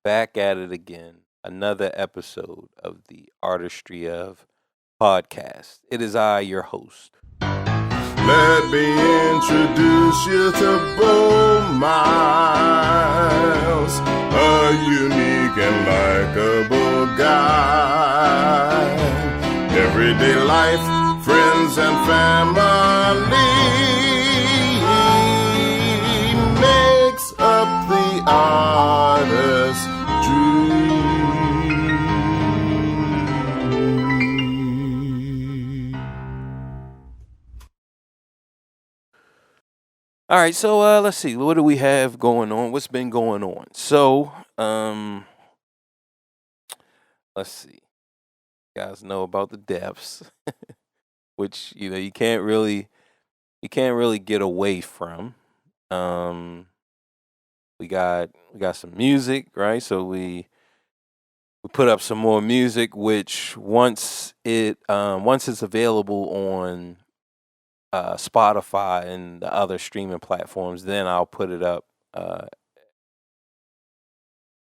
back at it again. Another episode of the Artistry of Podcast. It is I, your host. Let me introduce you to Bo Miles, a unique and likable guy. Everyday life, friends and family makes up the artist's dream. All right, so let's see. What do we have going on? What's been going on? So, let's see. You guys know about the deaths, which you can't really get away from. Um, we got some music, right? So we put up some more music, which once it's available on Spotify and the other streaming platforms, then I'll put it up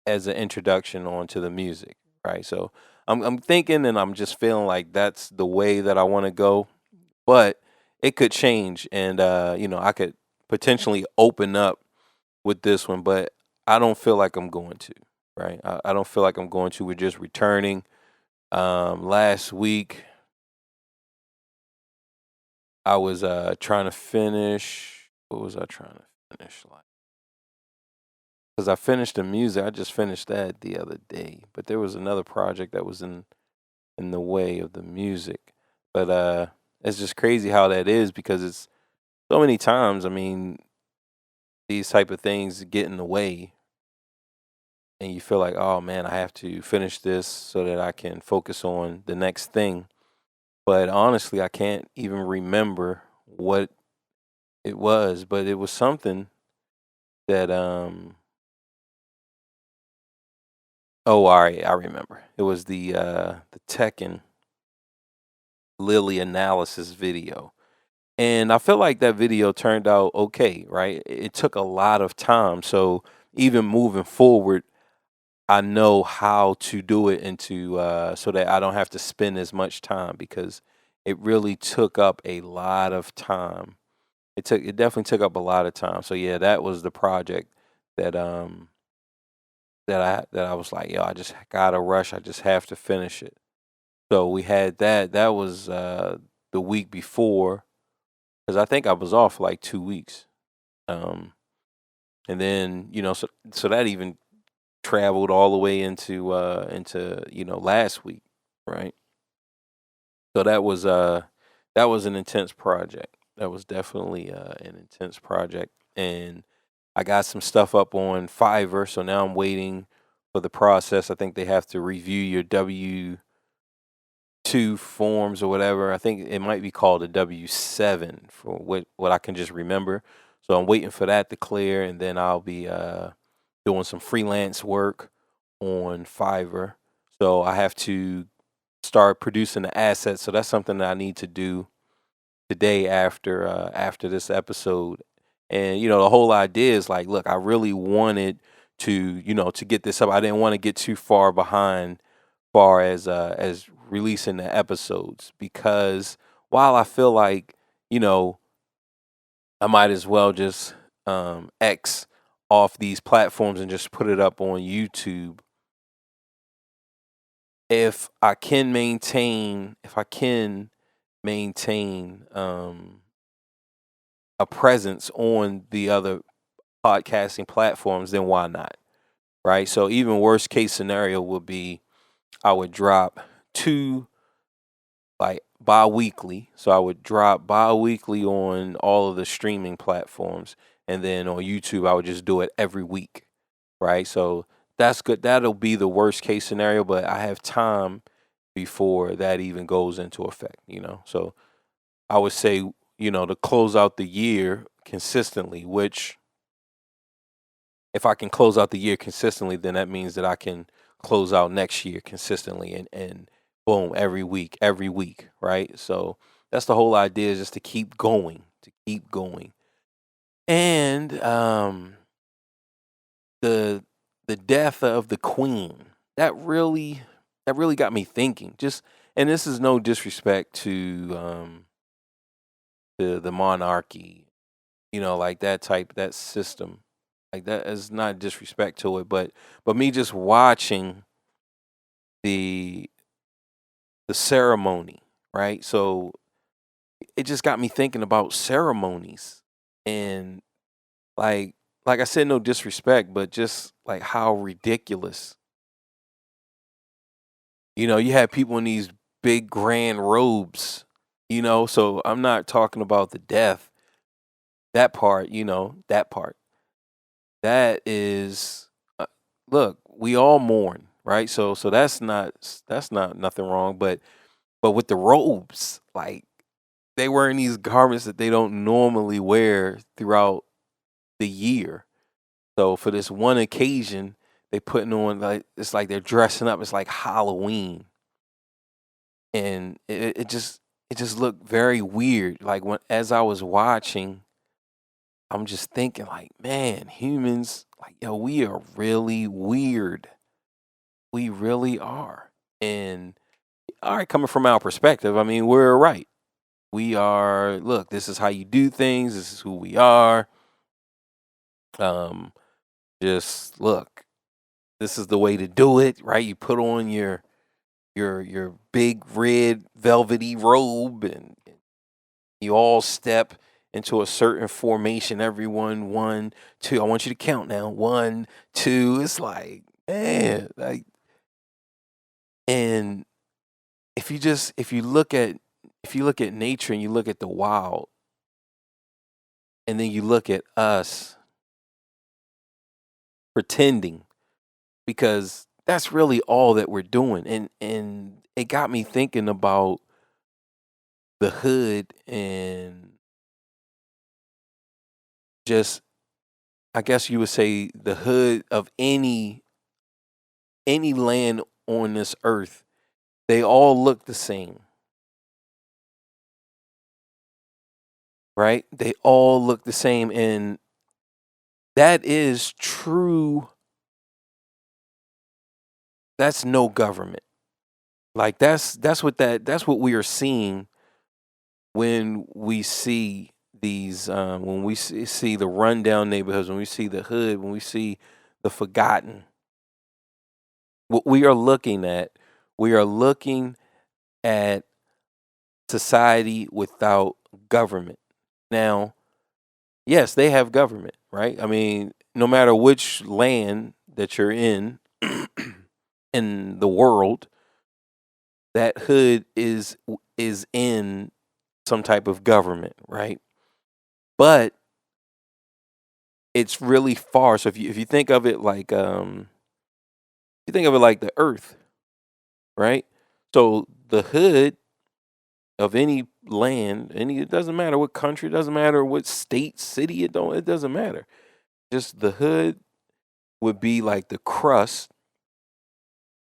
as an introduction onto the music, right? So I'm thinking and I'm just feeling like that's the way that I want to go, but it could change, and I could potentially open up with this one, but I don't feel like I'm going to, right? I don't feel like I'm going to. We're just returning. Last week I was trying to finish. What was I trying to finish? Like, because I finished the music. I just finished that the other day, but there was another project that was in the way of the music. But it's just crazy how that is, because it's so many times. I mean, these type of things get in the way, and you feel like, oh man, I have to finish this so that I can focus on the next thing. But honestly, I can't even remember what it was, but it was something that oh, all right, I remember. It was the Tekken Lily analysis video. And I feel like that video turned out okay, right? It took a lot of time. So even moving forward, I know how to do it into so that I don't have to spend as much time, because it really took up a lot of time. It definitely took up a lot of time. So yeah, that was the project that that I was like, yo, I just gotta rush. I just have to finish it. So we had that. That was the week before, because I think I was off for like 2 weeks. Um, and then so that even traveled all the way into last week, right? So that was an intense project. That was definitely an intense project, and I got some stuff up on Fiverr. So now I'm waiting for the process. I think they have to review your W-2 forms or whatever. I think it might be called a W-7 for what I can just remember. So I'm waiting for that to clear, and then I'll be doing some freelance work on Fiverr. So I have to start producing the assets. So that's something that I need to do today after this episode. And the whole idea is like, look, I really wanted to to get this up. I didn't want to get too far behind far as releasing the episodes, because while I feel like I might as well just X off these platforms and just put it up on YouTube. If I can maintain a presence on the other podcasting platforms, then why not? Right? So even worst case scenario would be I would drop two, like, bi-weekly. So I would drop bi-weekly on all of the streaming platforms, and then on YouTube I would just do it every week, right? So that's good. That'll be the worst case scenario, but I have time before that even goes into effect. So I would say, to close out the year consistently, which if I can close out the year consistently, then that means that I can close out next year consistently, and boom, every week, right? So that's the whole idea, is just to keep going, to keep going. And the the death of the queen, that really got me thinking. Just, and this is no disrespect to the monarchy, like that system, like that is not disrespect to it, but me just watching the ceremony, right? So it just got me thinking about ceremonies, and like like I said, no disrespect, but just like how ridiculous. You have people in these big grand robes, so I'm not talking about the death. That part, that part. That is look, we all mourn, right? So that's not nothing wrong, but with the robes, like they wearing these garments that they don't normally wear throughout the year. So for this one occasion, they putting on, like, it's like they're dressing up. It's like Halloween, and it just looked very weird. Like when as I was watching, I'm just thinking like, man, humans, like, yo, we are really weird. We really are. And all right, coming from our perspective, I mean, we're right. We are. Look, this is how you do things. This is who we are. Um, just look. This is the way to do it, right? You put on your big red velvety robe, and you all step into a certain formation. Everyone, 1, 2. I want you to count now. 1, 2. It's like, man, like, and if you look at nature and you look at the wild, and then you look at us pretending, because that's really all that we're doing. And it got me thinking about the hood, and just, I guess you would say, the hood of any land on this earth. They all look the same, right? They all look the same, and that is true. That's no government. Like that's what we are seeing when we see these when we see the rundown neighborhoods, when we see the hood, when we see the forgotten. What we are looking at society without government. Now, yes, they have government, right? I mean, no matter which land that you're in in the world, that hood is in some type of government, right? But it's really far. So if you think of it like you think of it like the earth, right? So the hood of any land, it doesn't matter what country, it doesn't matter what state, city, it doesn't matter. Just the hood would be like the crust,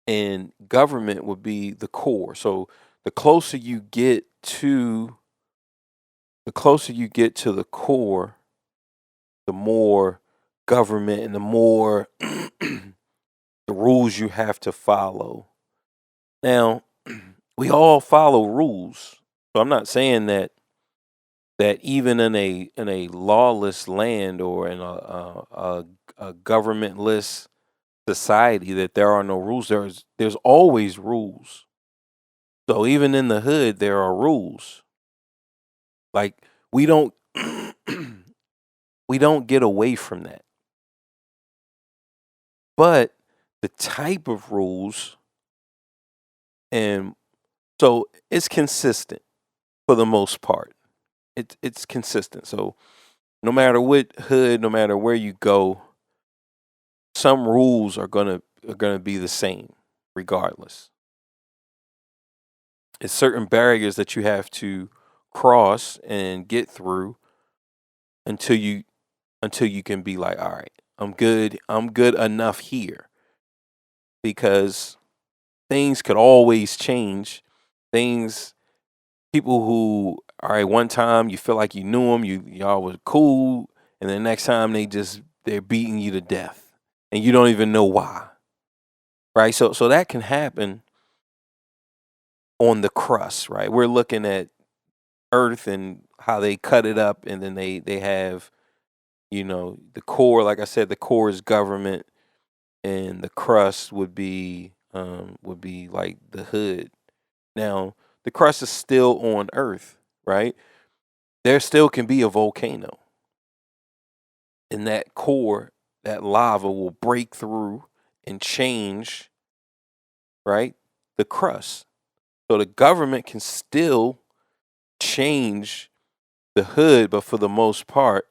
and government would be the core. So the closer you get to the core, the more government and the more the rules you have to follow. Now, we all follow rules. So I'm not saying that even in a lawless land, or in a governmentless society, that there are no rules. There's always rules. So even in the hood, there are rules. Like, we don't we don't get away from that. But the type of rules, and so it's consistent for the most part. It's consistent. So no matter what hood, no matter where you go, some rules are gonna be the same regardless. It's certain barriers that you have to cross and get through until you can be like, all right, I'm good enough here, because things could always change. Things People who, all right, one time you feel like you knew them, y'all was cool, and the next time they're beating you to death, and you don't even know why. Right? So that can happen on the crust, right? We're looking at Earth and how they cut it up, and then they have, the core. Like I said, the core is government, and the crust would be like the hood. Now, the crust is still on Earth, right? There still can be a volcano, and that core, that lava will break through and change, right, the crust. So the government can still change the hood, but for the most part,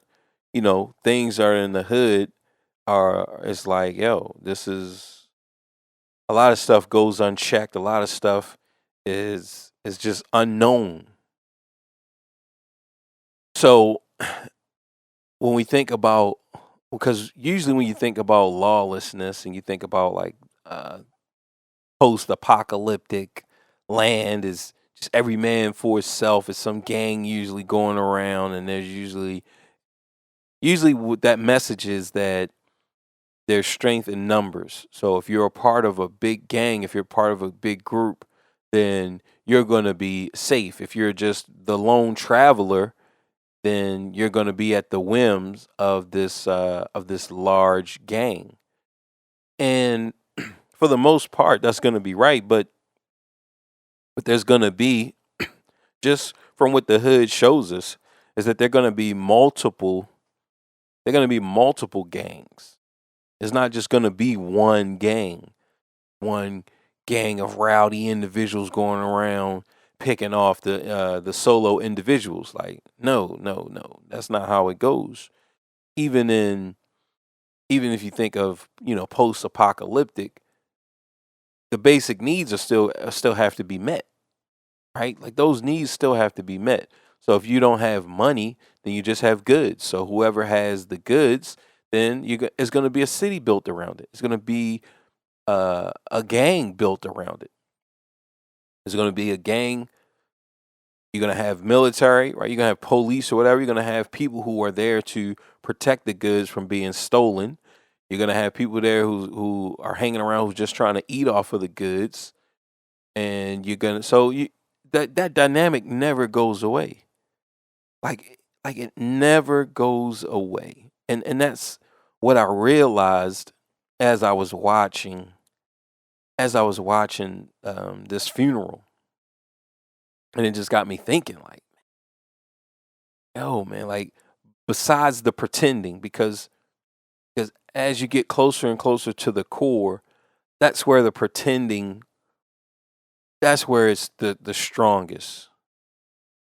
things are in the hood are it's like, yo, this is a lot of stuff goes unchecked. A lot of stuff is just unknown. So when we think about, because usually when you think about lawlessness and you think about like uh post-apocalyptic land, is just every man for itself. It's some gang usually going around, and there's usually what that message is that there's strength in numbers. So if you're a part of a big gang, if you're part of a big group, then you're going to be safe. If you're just the lone traveler, then you're going to be at the whims of this large gang. And for the most part, that's going to be right. But there's going to be, just from what the hood shows us, is that there are going to be multiple. There are going to be multiple gangs. It's not just going to be one gang of rowdy individuals going around picking off the solo individuals. Like, no, no, no, that's not how it goes. Even if you think of, post apocalyptic, the basic needs are still have to be met, right? Like those needs still have to be met. So if you don't have money, then you just have goods. So whoever has the goods, then it's going to be a city built around it. It's going to be a gang built around it. There's going to be a gang. You're going to have military, right? You're going to have police or whatever. You're going to have people who are there to protect the goods from being stolen. You're going to have people there who are hanging around who's just trying to eat off of the goods. And you're going to, that dynamic never goes away. Like it never goes away. And that's what I realized as I was watching this funeral. And it just got me thinking, like, oh man, like, besides the pretending, because as you get closer and closer to the core, that's where the pretending, that's where it's the strongest.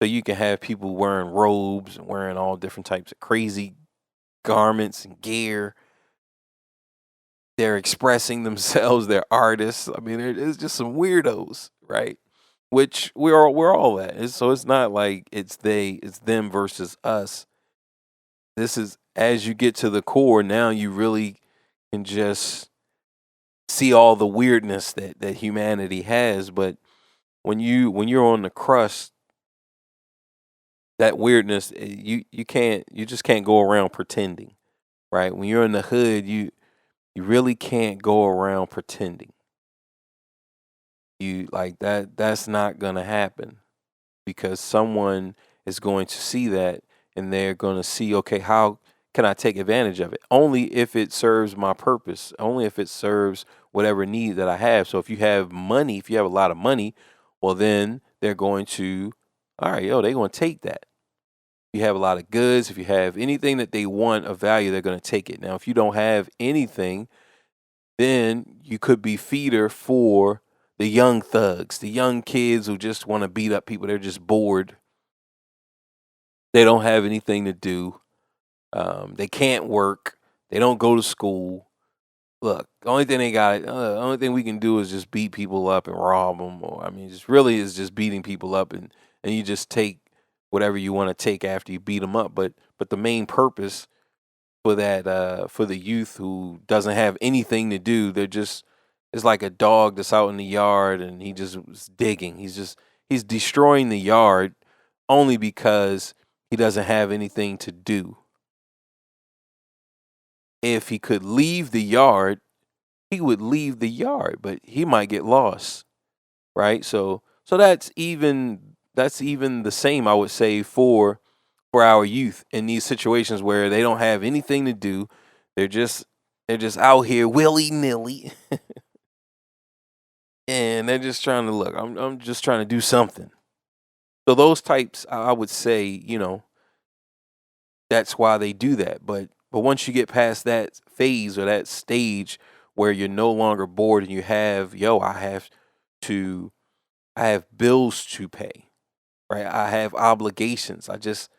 So you can have people wearing robes and wearing all different types of crazy garments and gear. They're expressing themselves. They're artists. I mean, it's just some weirdos, right? Which we're all that. So it's not like it's them versus us. This is, as you get to the core, now you really can just see all the weirdness that humanity has. But when you're on the crust, that weirdness, you just can't go around pretending, right? When you're in the hood, you really can't go around pretending. You like that's not gonna happen, because someone is going to see that, and they're going to see, okay, how can I take advantage of it? Only if it serves my purpose, only if it serves whatever need that I have. So if you have money, if you have a lot of money, well, then they're going to, all right, they're going to take that. If you have a lot of goods, if you have anything that they want of value, they're going to take it. Now, if you don't have anything, then you could be feeder for the young thugs, the young kids who just want to beat up people. They're just bored. They don't have anything to do. They can't work. They don't go to school. Look, the only thing the only thing we can do is just beat people up and rob them. Or, I mean, just really is just beating people up, and you just take whatever you want to take after you beat them up. But the main purpose for that, for the youth who doesn't have anything to do, they're just, it's like a dog that's out in the yard and he just was digging. He's destroying the yard only because he doesn't have anything to do. if he could leave the yard, he would leave the yard, but he might get lost, right? So that's even the same, I would say, for our youth in these situations where they don't have anything to do. They're just they're just out here willy nilly, and they're just trying to look. I'm just trying to do something. So those types, I would say, that's why they do that. But once you get past that phase or that stage where you're no longer bored and you have, to I have bills to pay, right? I have obligations. I just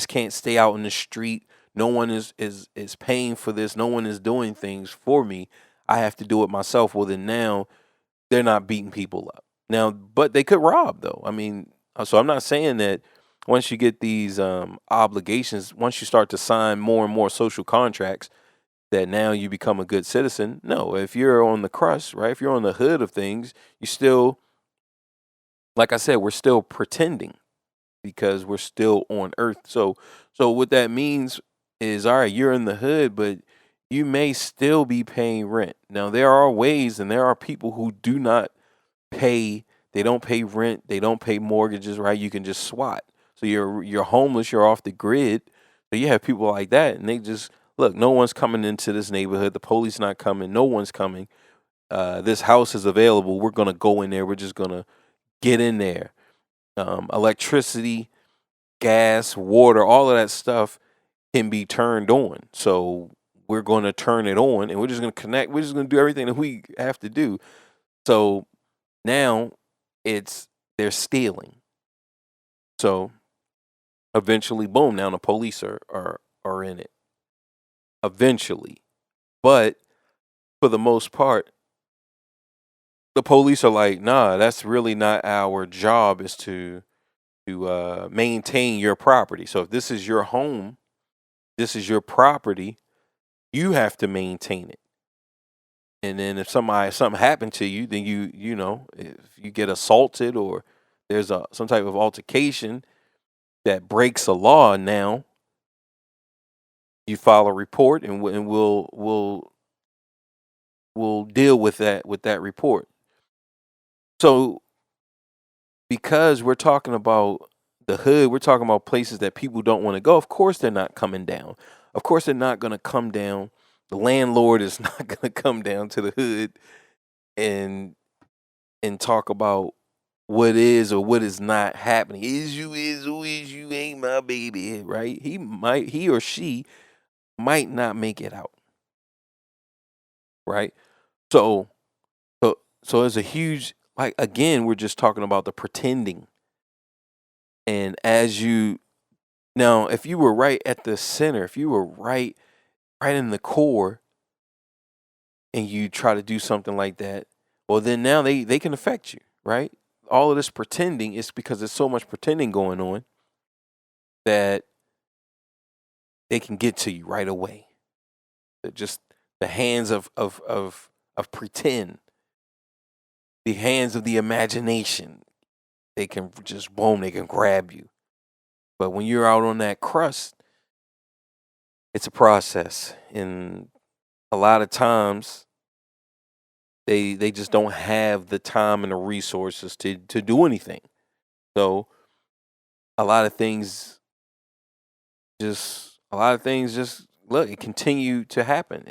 can't stay out in the street. No one is paying for this. No one is doing things for me. I have to do it myself. Well, then now they're not beating people up. Now, but they could rob though. I mean, so I'm not saying that once you get these obligations, once you start to sign more and more social contracts, that now you become a good citizen. No, if you're on the crust, right? If you're on the hood of things, you still, like I said, we're still pretending because we're still on earth. So what that means is, all right, you're in the hood, but you may still be paying rent. Now there are ways and there are people who do not pay, they don't pay rent, they don't pay mortgages, right? You can just swat. So you're homeless, you're off the grid. So you have people like that and they just look, no one's coming into this neighborhood, the police not coming, no one's coming. This house is available. We're gonna go in there, we're just gonna get in there. Electricity, gas, water, all of that stuff can be turned on. So we're going to turn it on and we're just going to connect. We're just going to do everything that we have to do. So now they're stealing. So eventually, boom, now the police are in it. Eventually. But for the most part, the police are like, nah, that's really not our job, is to maintain your property. So if this is your home, this is your property, you have to maintain it. And then if something happened to you, then if you get assaulted or there's some type of altercation that breaks a law, now you file a report and we'll deal with that report. So because we're talking about the hood, we're talking about places that people don't want to go. Of course they're not coming down. Of course they're not going to come down. The landlord is not going to come down to the hood and talk about what is or what is not happening. Is, who is you, ain't my baby, right? He or she might not make it out, right? So, so it's a huge, like, again, we're just talking about the pretending. And now, if you were right at the center, if you were right in the core and you try to do something like that, well, then now they can affect you, right? All of this pretending is because there's so much pretending going on that they can get to you right away. Just the hands of pretend, the hands of the imagination. They can just boom, they can grab you. But when you're out on that crust, it's a process, and a lot of times they just don't have the time and the resources to do anything. So a lot of things just look, it continue to happen.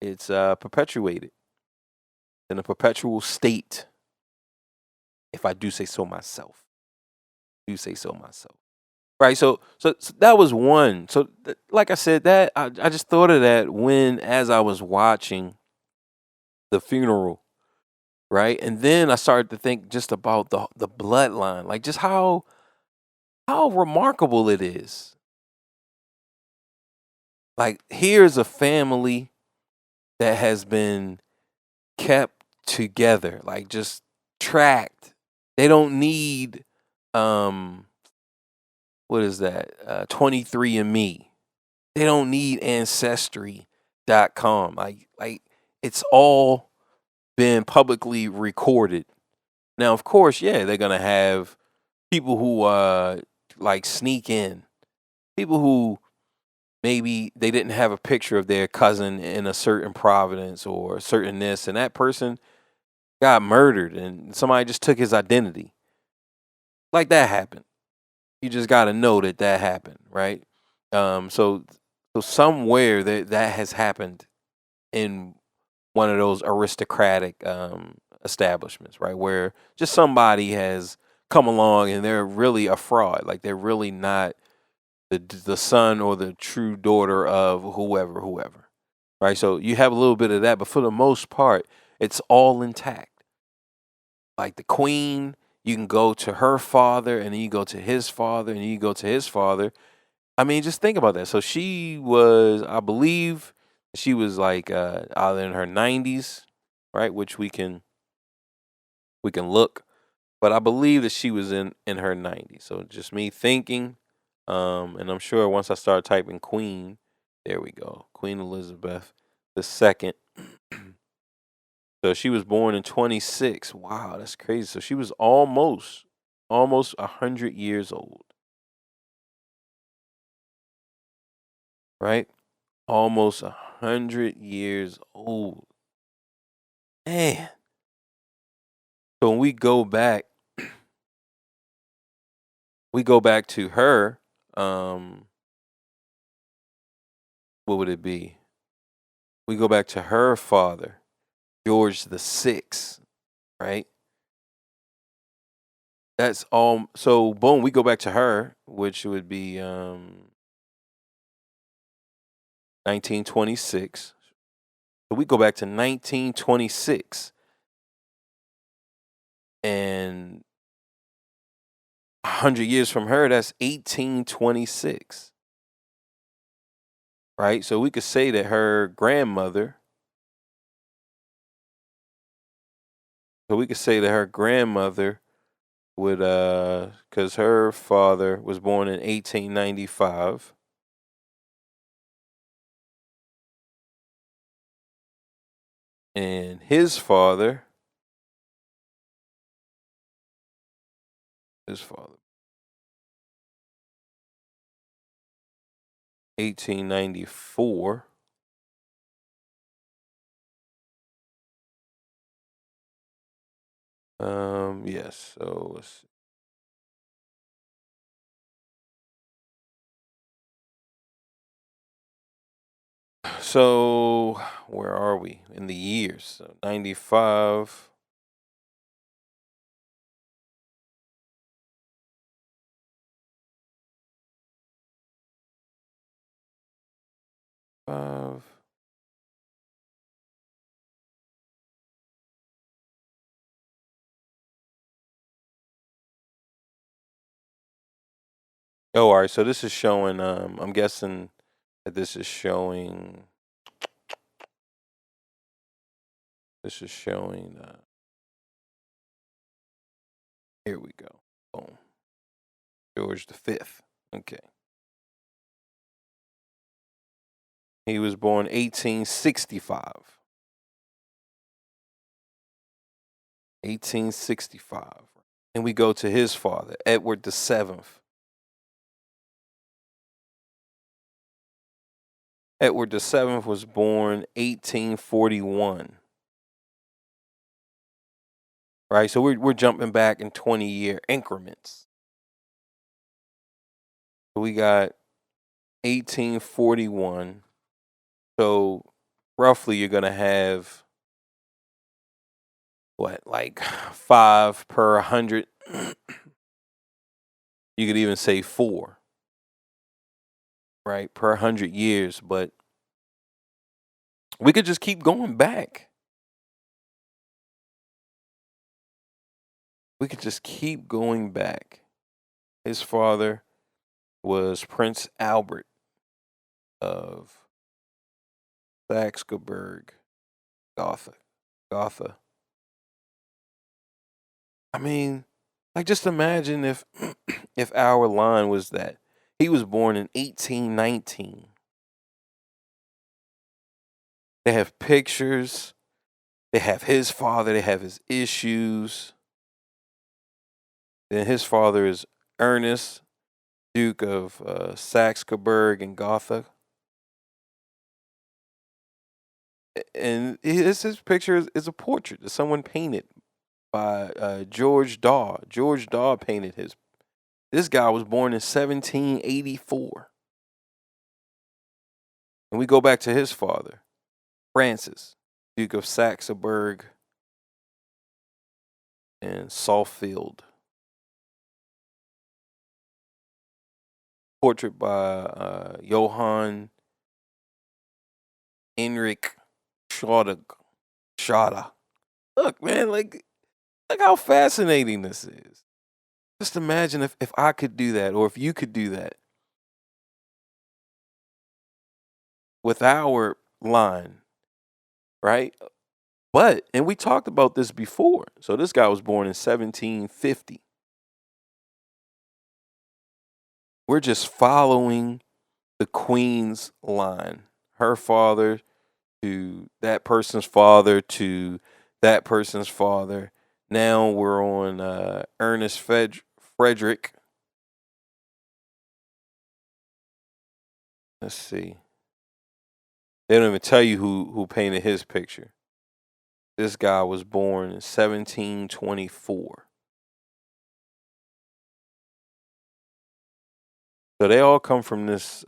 It's perpetuated in a perpetual state, if I do say so myself. Right. So that was one. So like I said, that I just thought of that as I was watching the funeral, right? And then I started to think just about the bloodline, like just how remarkable it is. Like, here's a family that has been kept together, like just tracked. They don't need what is that? 23andMe. They don't need ancestry.com. Like it's all been publicly recorded. Now, of course, yeah, they're gonna have people who like sneak in, people who maybe they didn't have a picture of their cousin in a certain province or a certain this, and that person got murdered and somebody just took his identity. Like that happened. You just got to know that that happened, right? So somewhere that has happened in one of those aristocratic establishments, right? Where just somebody has come along and they're really a fraud. Like they're really not the son or the true daughter of whoever, right? So you have a little bit of that, but for the most part, it's all intact. Like the queen, you can go to her father, and then you go to his father, and then you go to his father. I mean, just think about that. So she was, I believe, she was like either in her 90s, right? Which we can look, but I believe that she was in her 90s. So just me thinking, and I'm sure once I start typing Queen, there we go, Queen Elizabeth the second. So she was born in 26. Wow, that's crazy. So she was almost 100 years old, right? Almost 100 years old. Man. So when we go back to her, um, what would it be? We go back to her father, George the Sixth, right? That's all. So boom, we go back to her, which would be 1926. So we go back to 1926, and 100 years from her, that's 1826, right? So we could say that her grandmother. So we could say that her grandmother would, because her father was born in 1895, and his father, 1894. Yes. So let's see. So where are we in the years? So 95. Five. Oh, all right. So this is showing. I'm guessing that this is showing. This is showing. Here we go. Boom. George the Fifth. Okay. He was born 1865. 1865. And we go to his father, Edward the Seventh. Edward the Seventh was born 1841. Right, so we're jumping back in 20-year increments. So we got 1841. So roughly, you're gonna have what, like 5 per 100. You could even say 4, right, per 100 years. But we could just keep going back. We could just keep going back. His father was Prince Albert of Saxe-Coburg, Gotha. I mean, like, just imagine if if our line was that he was born in 1819. They have pictures. They have his father. They have his issues. Then his father is Ernest, Duke of Saxe-Coburg and Gotha. And his picture is a portrait that someone painted by George Daw. George Daw painted his. This guy was born in 1784. And we go back to his father, Francis, Duke of Saxonburg and Saalfeld. Portrait by Johann Heinrich Schade. Look, man, look how fascinating this is. Just imagine if I could do that, or if you could do that with our line, right? And we talked about this before. So this guy was born in 1750. We're just following the queen's line. Her father to that person's father to that person's father. Now we're on Ernest Frederick. Let's see. They don't even tell you who painted his picture. This guy was born in 1724. So they all come from this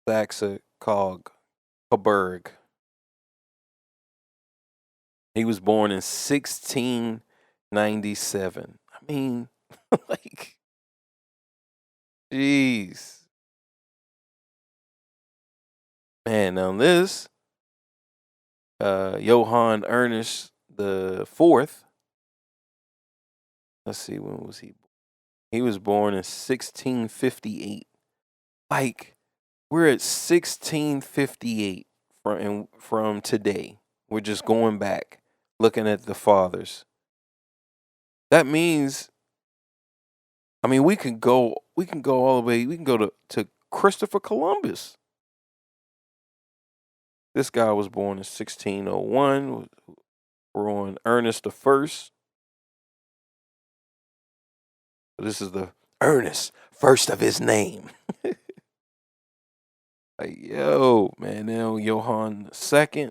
Saxe-Coburg. He was born in 1697. I mean, like, jeez. Man, now this, Johann Ernest the Fourth. Let's see, when was he born? He was born in 1658. Like, we're at 1658 from today. We're just going back, looking at the fathers. That means, I mean, we can go all the way. We can go to Christopher Columbus. This guy was born in 1601. We're on Ernest the First. This is the Ernest, first of his name. Like, yo, man, now Johann II.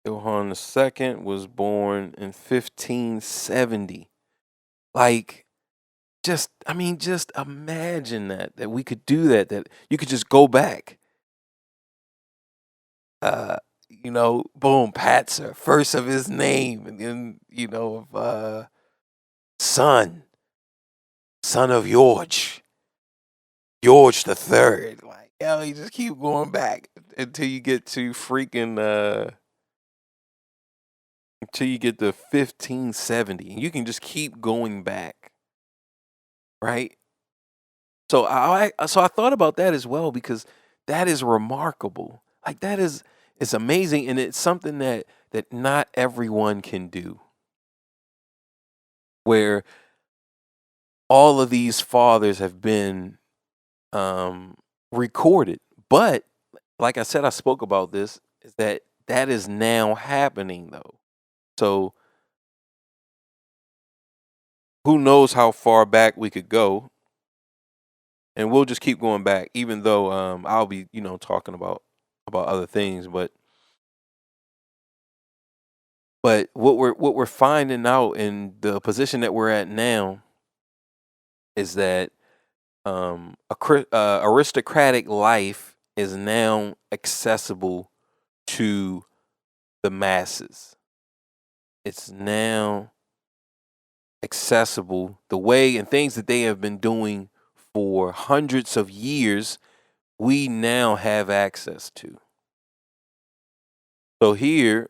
Johann II was born in 1570. Like, just imagine that we could do that you could just go back. Boom, Patzer, first of his name, and then, son of George the Third. Like, you just keep going back until you get to freaking until you get to 1570. And you can just keep going back. Right? So I thought about that as well, because that is remarkable. Like, it's amazing, and it's something that not everyone can do. Where all of these fathers have been recorded. But like I said, I spoke about this, is that is now happening though. So who knows how far back we could go, and we'll just keep going back, even though I'll be talking about other things, but what we're finding out in the position that we're at now is that aristocratic life is now accessible to the masses. It's now accessible the way and things that they have been doing for hundreds of years, we now have access to. So here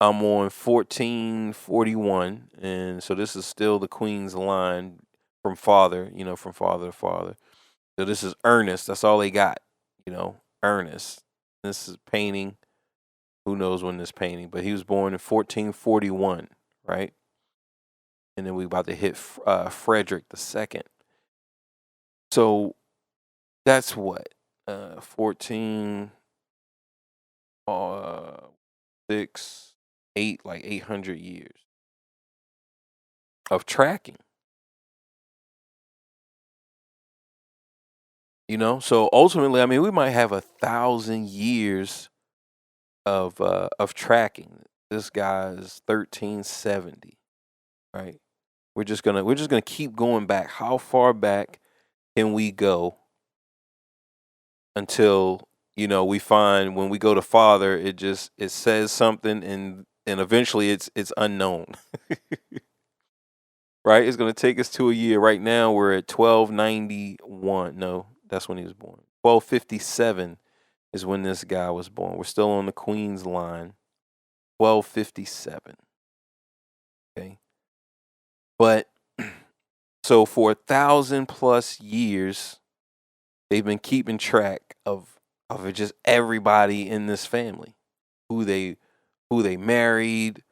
I'm on 1441, and so this is still the Queen's line from father, from father to father. So this is Ernest. That's all they got, Ernest. This is painting. Who knows when this painting? But he was born in 1441, right? And then we about to hit Frederick II. So that's what 14, 6, 8, like 800 years of tracking. So ultimately, I mean, we might have 1,000 years of tracking. This guy is 1370, right? We're just gonna keep going back. How far back can we go until we find when we go to Father, it says something, and eventually it's unknown, right? It's gonna take us to a year. Right now we're at 1291. No, that's when he was born. 1257 is when this guy was born. We're still on the Queen's line. 1257. Okay, but so for 1,000+ years, they've been keeping track of just everybody in this family, who they married,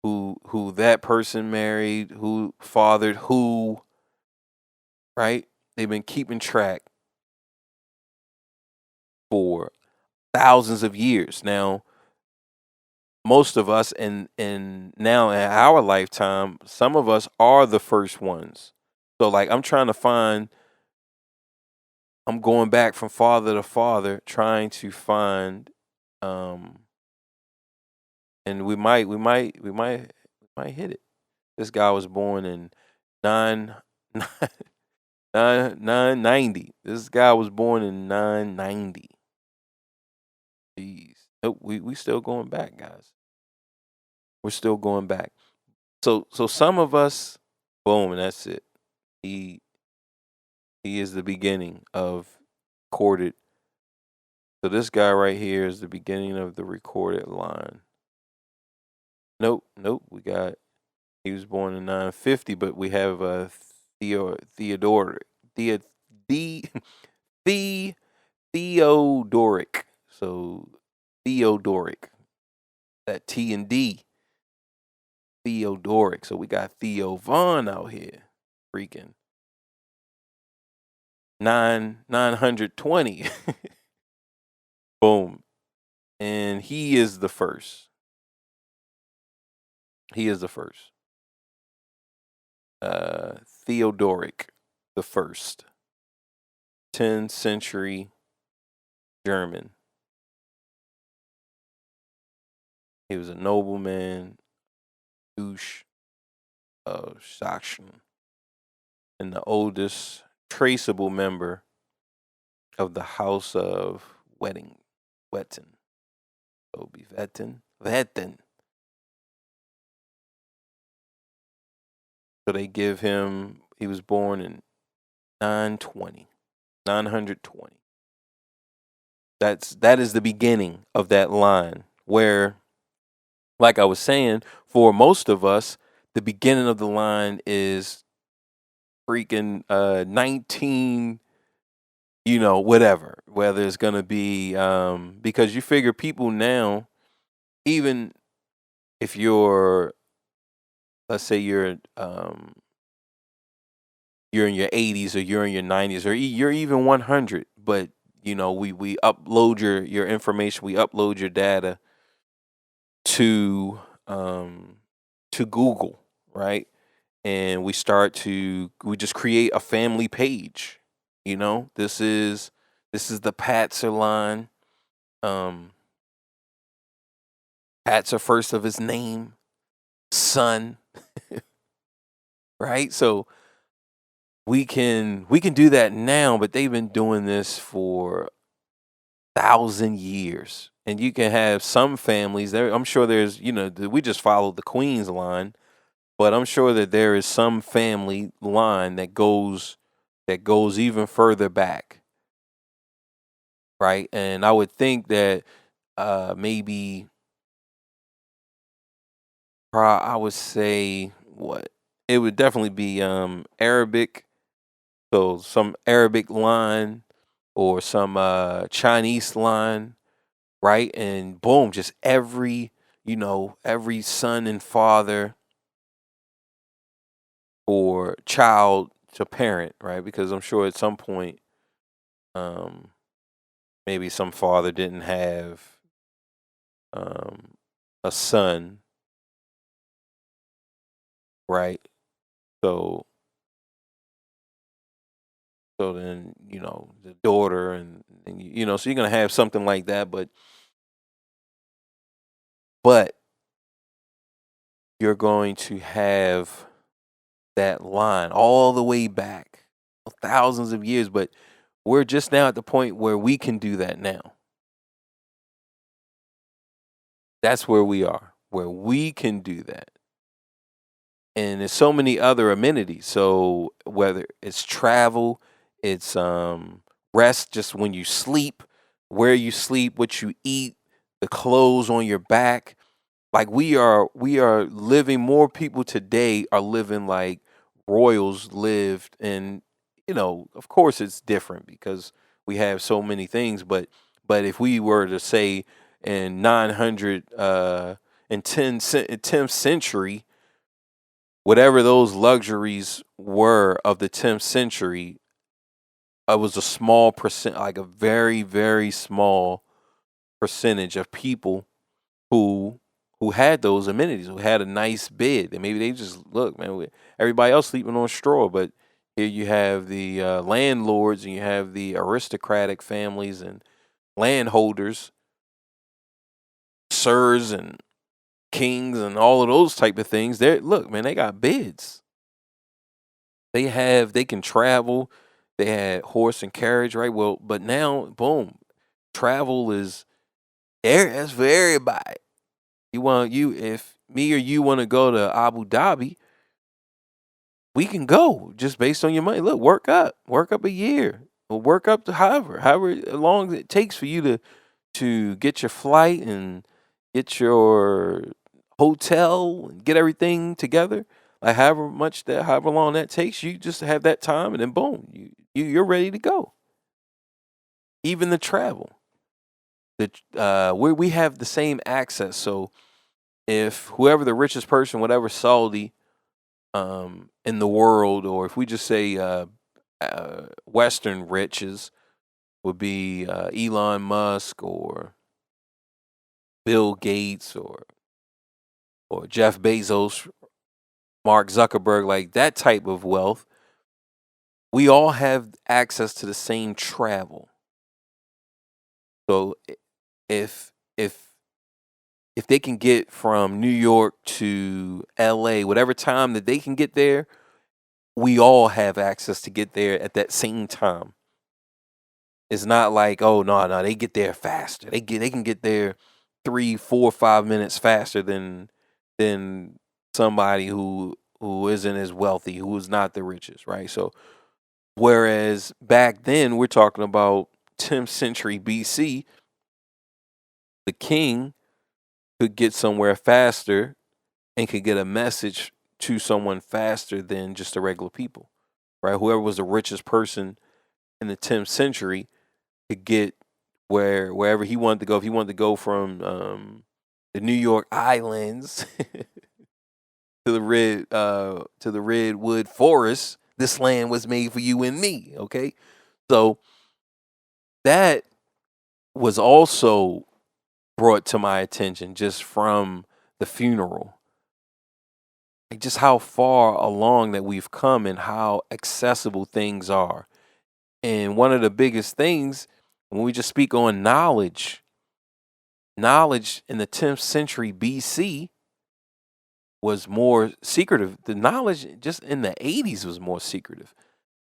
who that person married, who fathered who, right? They've been keeping track for thousands of years. Now, most of us and now in our lifetime, some of us are the first ones. So like I'm going back from father to father trying to find um and we might hit it. This guy was born in nine nine 990. This guy was born in 990. Jeez. Nope, we still going back, guys. We're still going back. So some of us, boom, and that's it. He he is the beginning of recorded. So this guy right here is the beginning of the recorded line. Nope. He was born in 950, but we have Theodoric. The the the Theodoric. So Theodoric. That T and D. Theodoric. So we got Theo Von out here. Freaking 920. Boom. And he is the first. He is the first. Theodoric the first. 10th century German. He was a nobleman, douche of Sachsen, and the oldest traceable member of the House of Wetten. So it'll be Wetten. So they give him, he was born in 920. That is the beginning of that line where, like I was saying, for most of us, the beginning of the line is freaking 19, whatever, whether it's gonna be because you figure people now, even if you're, let's say you're in your 80s or you're in your 90s or you're even 100, but we upload your information, we upload your data to Google, right? And we just create a family page. This is the Patzer line. Patzer first of his name, son, right? So we can do that now, but they've been doing this for 1,000 years. And you can have some families there. I'm sure there's, we just followed the Queen's line, but I'm sure that there is some family line that goes even further back, right? And I would think that maybe I would say what it would definitely be Arabic, so some Arabic line or some Chinese line, right? And boom, just every son and father or child to parent, right? Because I'm sure at some point, um, maybe some father didn't have um, a son, right? So So then, the daughter and so you're gonna have something like that, but you're going to have that line all the way back thousands of years, but we're just now at the point where we can do that now. That's where we are, where we can do that. And there's so many other amenities. So whether it's travel, it's rest, just when you sleep, where you sleep, what you eat, the clothes on your back. Like we are living, more people today are living like royals lived, and of course it's different because we have so many things, but if we were to say in 900 in 10th century, whatever those luxuries were of the 10th century, it was a small percent, like a very, very small percentage of people who had those amenities, who had a nice bed. And maybe they just look, man, everybody else sleeping on straw, but here you have the landlords and you have the aristocratic families and landholders, sirs and kings and all of those type of things. Look, man, they got beds. They can travel. They had horse and carriage, right? Well, but now, boom, travel is there. That's for everybody. If me or you want to go to Abu Dhabi, we can go just based on your money. Look, work up a year, or work up to however long it takes for you to get your flight and get your hotel and get everything together. Like however long that takes, you just have that time, and then boom, you're ready to go. Even the travel, we have the same access. So if whoever the richest person, whatever Saudi in the world, or if we just say Western riches, would be Elon Musk or Bill Gates or Jeff Bezos, Mark Zuckerberg, like that type of wealth, we all have access to the same travel. So if if if they can get from New York to LA, whatever time that they can get there, we all have access to get there at that same time. It's not like, oh no, they get there faster. They can get there 3, 4, 5 minutes faster than somebody who isn't as wealthy, who is not the richest, right? So whereas back then we're talking about 10th century BC, the king could get somewhere faster and could get a message to someone faster than just the regular people, right? Whoever was the richest person in the 10th century could get wherever he wanted to go. If he wanted to go from the New York Islands to the redwood forest, this land was made for you and me. Okay, so that was also brought to my attention just from the funeral. Like just how far along that we've come and how accessible things are. And one of the biggest things when we just speak on knowledge in the 10th century BC was more secretive. The knowledge just in the 80s was more secretive.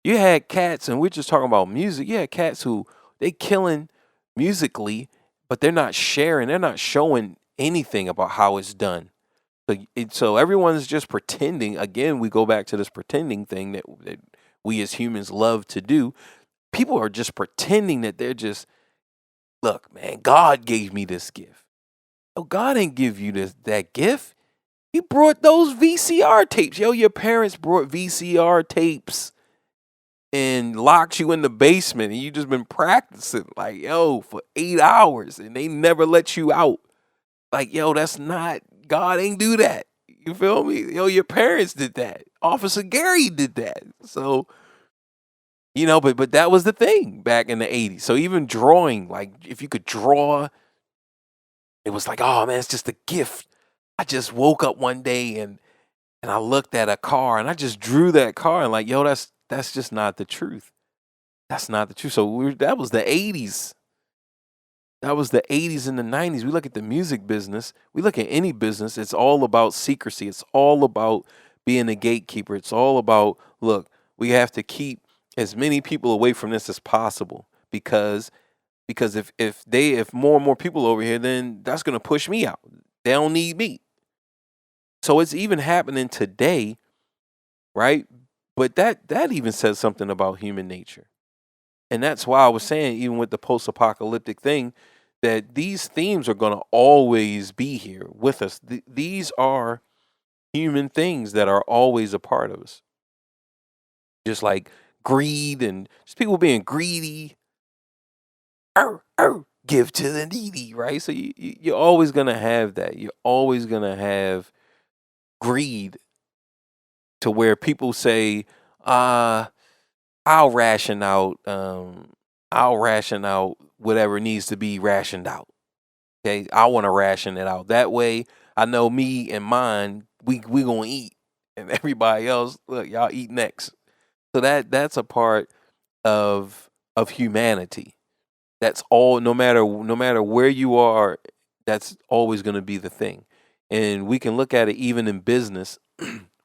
You had cats, and we're just talking about music. You had cats who they killing musically, but they're not sharing. They're not showing anything about how it's done. So everyone's just pretending. Again, we go back to this pretending thing that we as humans love to do. People are just pretending that they're just, look, man, God gave me this gift. Oh, God didn't give you that gift. He brought those VCR tapes. Yo, your parents brought VCR tapes and locked you in the basement, and you just been practicing like, yo, for 8 hours, and they never let you out. Like, yo, that's not, God ain't do that. You feel me? Yo, your parents did that. Officer Gary did that. So, but that was the thing back in the 80s. So even drawing, like if you could draw, it was like, oh man, it's just a gift. I just woke up one day and I looked at a car and I just drew that car and like, yo, that's just not the truth. That's not the truth. So that was the 80s. That was the 80s and the 90s. We look at the music business, we look at any business, it's all about secrecy. It's all about being a gatekeeper. It's all about, look, we have to keep as many people away from this as possible because if more and more people over here, then that's going to push me out. They don't need me. So it's even happening today, right? But that even says something about human nature. And that's why I was saying, even with the post-apocalyptic thing, that these themes are going to always be here with us. These are human things that are always a part of us. Just like greed and just people being greedy. Give to the needy, right? So you're always going to have that. You're always going to have greed to where people say, I'll ration out whatever needs to be rationed out. Okay, I want to ration it out. That way, I know me and mine, we gonna eat, and everybody else, look, y'all eat next. So that's a part of humanity. That's all. No matter where you are, that's always going to be the thing. And we can look at it even in business,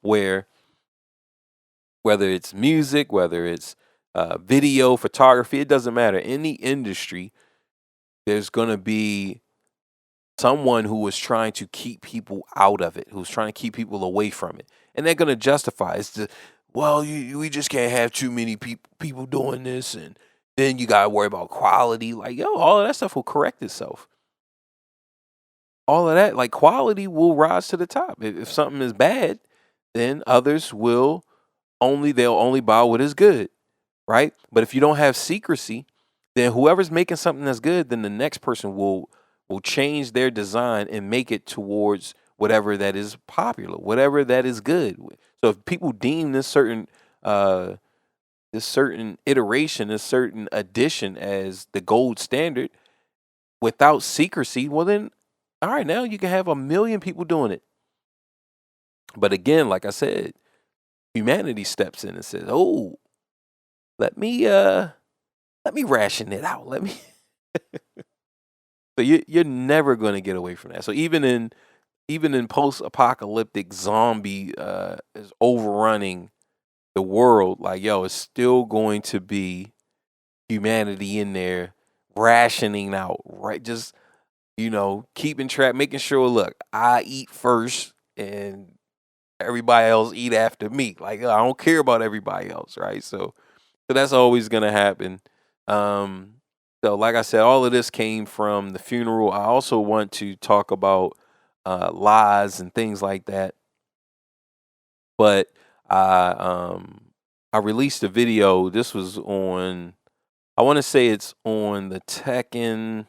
where whether it's music, whether it's video, photography, it doesn't matter. Any industry, there's going to be someone who is trying to keep people out of it, who's trying to keep people away from it. And they're going to justify it. Well, we just can't have too many people doing this. And then you got to worry about quality. Like, yo, all of that stuff will correct itself. All of that, like quality will rise to the top. If something is bad, then others they'll only buy what is good. Right? But if you don't have secrecy, then whoever's making something that's good, then the next person will change their design and make it towards whatever that is popular, whatever that is good. So if people deem this certain iteration, this certain addition as the gold standard without secrecy, well then, all right, now you can have 1 million people doing it. But again, like I said, humanity steps in and says, "Oh, let me ration it out. Let me." So you're never going to get away from that. So even in post-apocalyptic zombie is overrunning the world, like, yo, it's still going to be humanity in there rationing out, right? Just, keeping track, making sure, look, I eat first and everybody else eat after me. Like, I don't care about everybody else, right? So that's always going to happen. So like I said, all of this came from the funeral. I also want to talk about lies and things like that. But I released a video. This was on, I want to say it's on the Tekken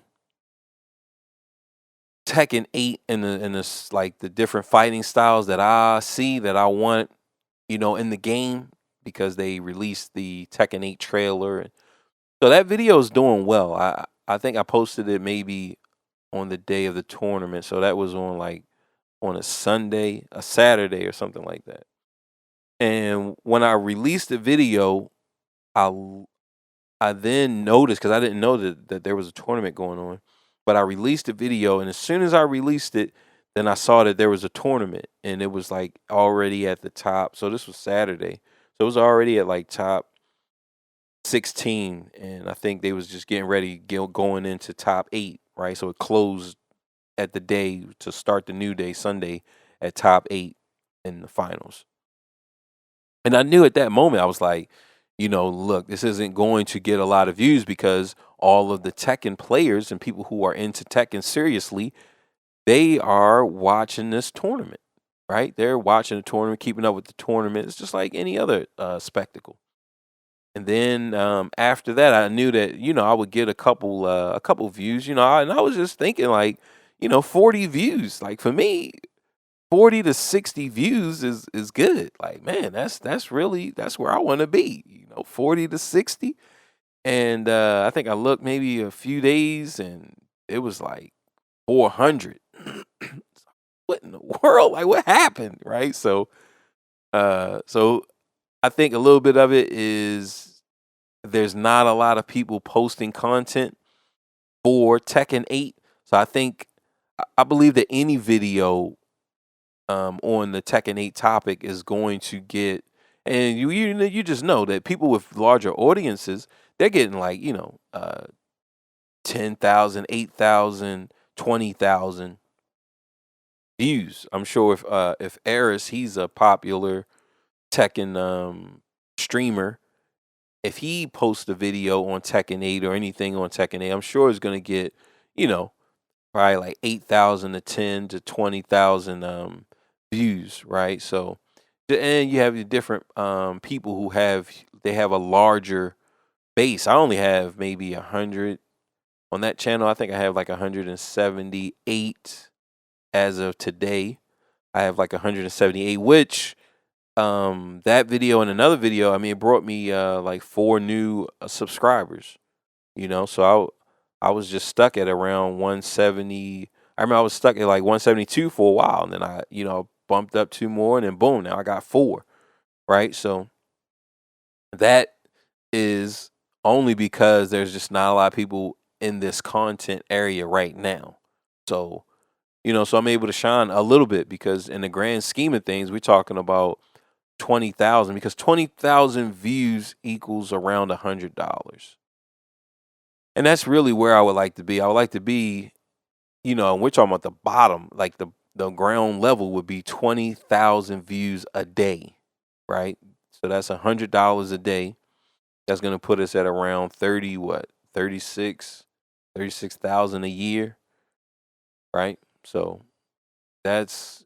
8 and the like the different fighting styles that I see that I want, in the game, because they released the Tekken 8 trailer. So that video is doing well. I think I posted it maybe on the day of the tournament. So that was on a Saturday or something like that. And when I released the video, I then noticed, because I didn't know that there was a tournament going on, but I released the video, and as soon as I released it, then I saw that there was a tournament, and it was like already at the top. So this was Saturday. So it was already at like top 16, and I think they was just getting ready going into top 8, right? So it closed at the day to start the new day, Sunday, at top 8 in the finals. And I knew at that moment, I was like, look, this isn't going to get a lot of views because all of the Tekken players and people who are into Tekken seriously, they are watching this tournament, right? They're watching the tournament, keeping up with the tournament. It's just like any other spectacle. And then after that, I knew that, I would get a couple views, and I was just thinking like, 40 views. Like for me, 40 to 60 views is good. Like, man, that's where I want to be, 40 to 60. And I think I looked maybe a few days and it was like 400. What in the world? Like, what happened? Right. So I think a little bit of it is there's not a lot of people posting content for Tekken 8. So I believe that any video on the Tekken 8 topic is going to get, and you just know that people with larger audiences, they're getting like 10,000, 8,000, 20,000 views. I'm sure if Eris, he's a popular Tekken streamer, if he posts a video on Tekken 8 or anything on Tekken 8, I'm sure it's gonna get, you know, probably like 8,000 to 10 to 20,000 views, right? So, and you have the different people who have a larger base. I only have maybe 100 on that channel. I think I have like 178 as of today. I have like 178, which that video and another video, I mean, it brought me like 4 new subscribers. So I was just stuck at around 170. I remember I was stuck at like 172 for a while, and then I bumped up 2 more, and then boom, now I got 4. Right, so that is only because there's just not a lot of people in this content area right now. So so I'm able to shine a little bit, because in the grand scheme of things, we're talking about 20,000, because 20,000 views equals around $100. And that's really where I would like to be. I would like to be, and we're talking about the bottom, like the ground level would be 20,000 views a day, right? So that's $100 a day. That's going to put us at around 36,000 a year, right? So that's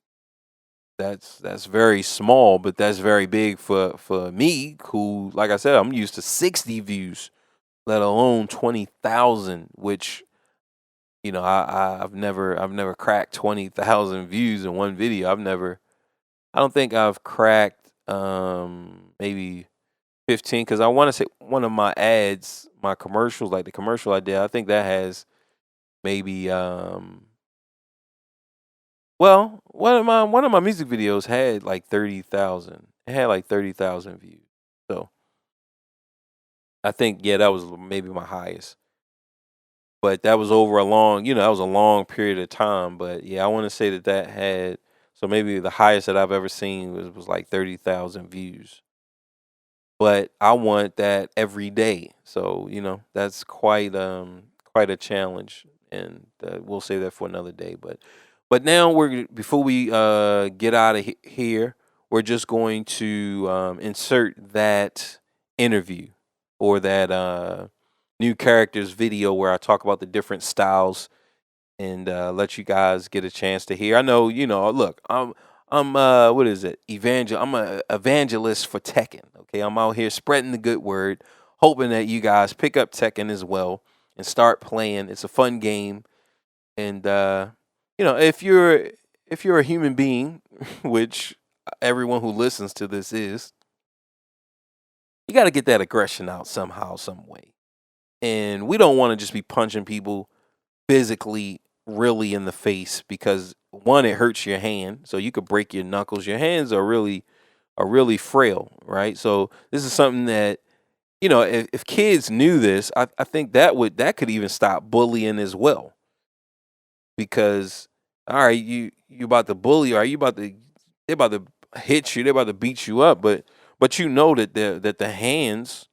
very small, but that's very big for me, who, like I said, I'm used to 60 views, let alone 20,000, which I've never cracked 20,000 views in one video. I don't think I've cracked maybe 15, because I want to say one of my ads, my commercials, like the commercial I did, I think that has maybe well, one of my music videos had like 30,000. It had like 30,000 views. So I think, yeah, that was maybe my highest. But that was over that was a long period of time. But yeah, I want to say that had, so maybe the highest that I've ever seen was like 30,000 views. But I want that every day. So, that's quite a challenge, and we'll save that for another day. But now before we get out of here, we're just going to insert that interview, or that new characters video where I talk about the different styles, and let you guys get a chance to hear. I know, look, I'm what is it? I'm a evangelist for Tekken. Okay, I'm out here spreading the good word, hoping that you guys pick up Tekken as well and start playing. It's a fun game, and if you're a human being, which everyone who listens to this is, you got to get that aggression out somehow, some way. And we don't want to just be punching people physically really in the face, because one, it hurts your hand, so you could break your knuckles. Your hands are really frail, right? So this is something that, if kids knew this, I think that could even stop bullying as well. Because, all right, you about to bully, or they're about to hit you, they're about to beat you up, but you know that the hands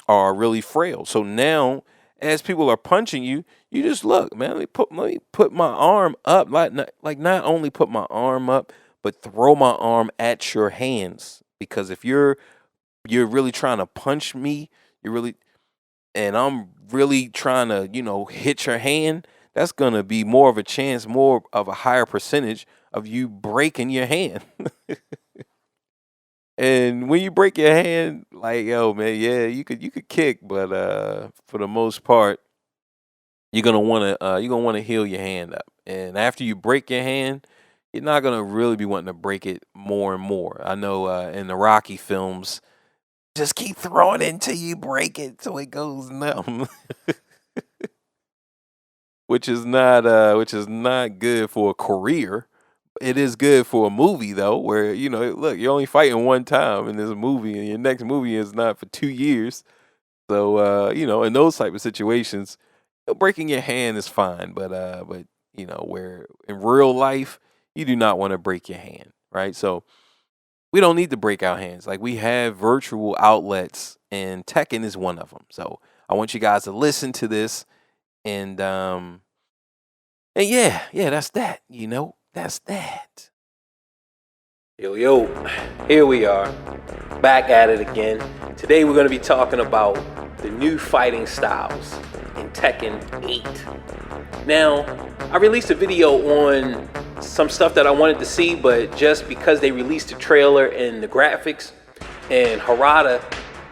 are really frail. So now, as people are punching you, you just look, man. Let me put my arm up, not only put my arm up, but throw my arm at your hands. Because if you're really trying to punch me, and I'm really trying to hit your hand, that's gonna be more of a chance, more of a higher percentage of you breaking your hand. And when you break your hand, like, yo, man, yeah, you could kick, but for the most part, you're gonna wanna heal your hand up. And after you break your hand, you're not gonna really be wanting to break it more and more. I know in the Rocky films, just keep throwing it until you break it till it goes numb. Which is not good for a career. It is good for a movie, though, where look, you're only fighting one time in this movie, and your next movie is not for 2 years. So in those type of situations, breaking your hand is fine, but where in real life you do not want to break your hand, right? So we don't need to break our hands. Like, we have virtual outlets, and Tekken is one of them. So I want you guys to listen to this, and yeah, that's that. That's that. Yo, here we are, back at it again. Today we're going to be talking about the new fighting styles in Tekken 8. Now, I released a video on some stuff that I wanted to see, but just because they released a trailer and the graphics, and Harada,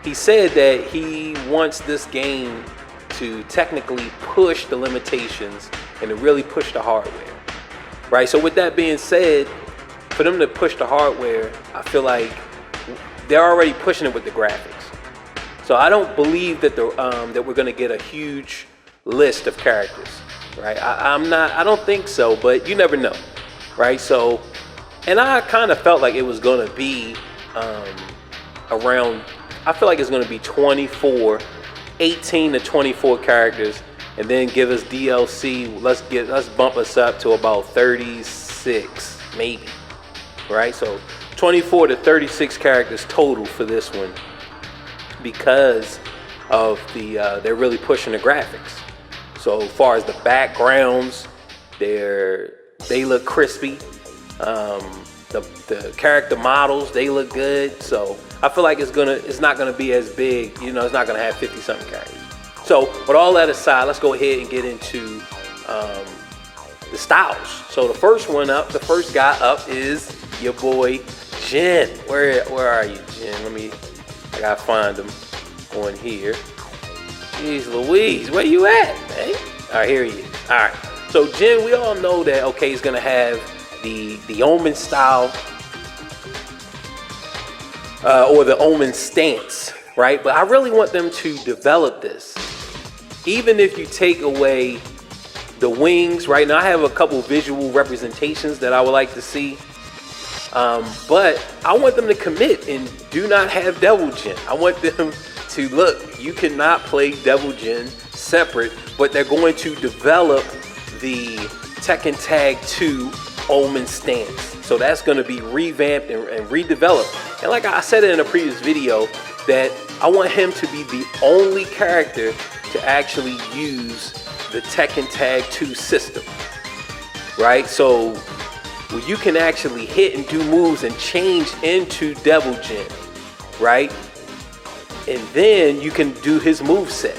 he said that he wants this game to technically push the limitations and to really push the hardware, right? So with that being said, for them to push the hardware, I feel like they're already pushing it with the graphics. So I don't believe that that we're gonna get a huge list of characters, right? I don't think so, but you never know, right? So, and I kind of felt like it was gonna be around, I feel like it's gonna be 18 to 24 characters, and then give us DLC. Let's bump us up to about 36, maybe, right? So 24 to 36 characters total for this one, because of they're really pushing the graphics. So as far as the backgrounds, they look crispy. The character models, they look good. So I feel like it's not gonna be as big. It's not gonna have 50 something characters. So with all that aside, let's go ahead and get into the styles. So the first guy up is your boy Jin. Where are you, Jin? I gotta find him on here. Jeez Louise, where you at, man? All right, here he is. All right. So Jin, we all know that, okay, he's gonna have the Omen style, or the Omen stance, right? But I really want them to develop this. Even if you take away the wings, right? Now I have a couple visual representations that I would like to see. But I want them to commit and do not have Devil Jin. I want them to look, you cannot play Devil Jin separate, but they're going to develop the Tekken Tag 2 Omen stance. So that's going to be revamped and redeveloped. And like I said in a previous video, that I want him to be the only character to actually use the Tekken Tag 2 system, right? So where you can actually hit and do moves and change into Devil Jin, right? And then you can do his move set.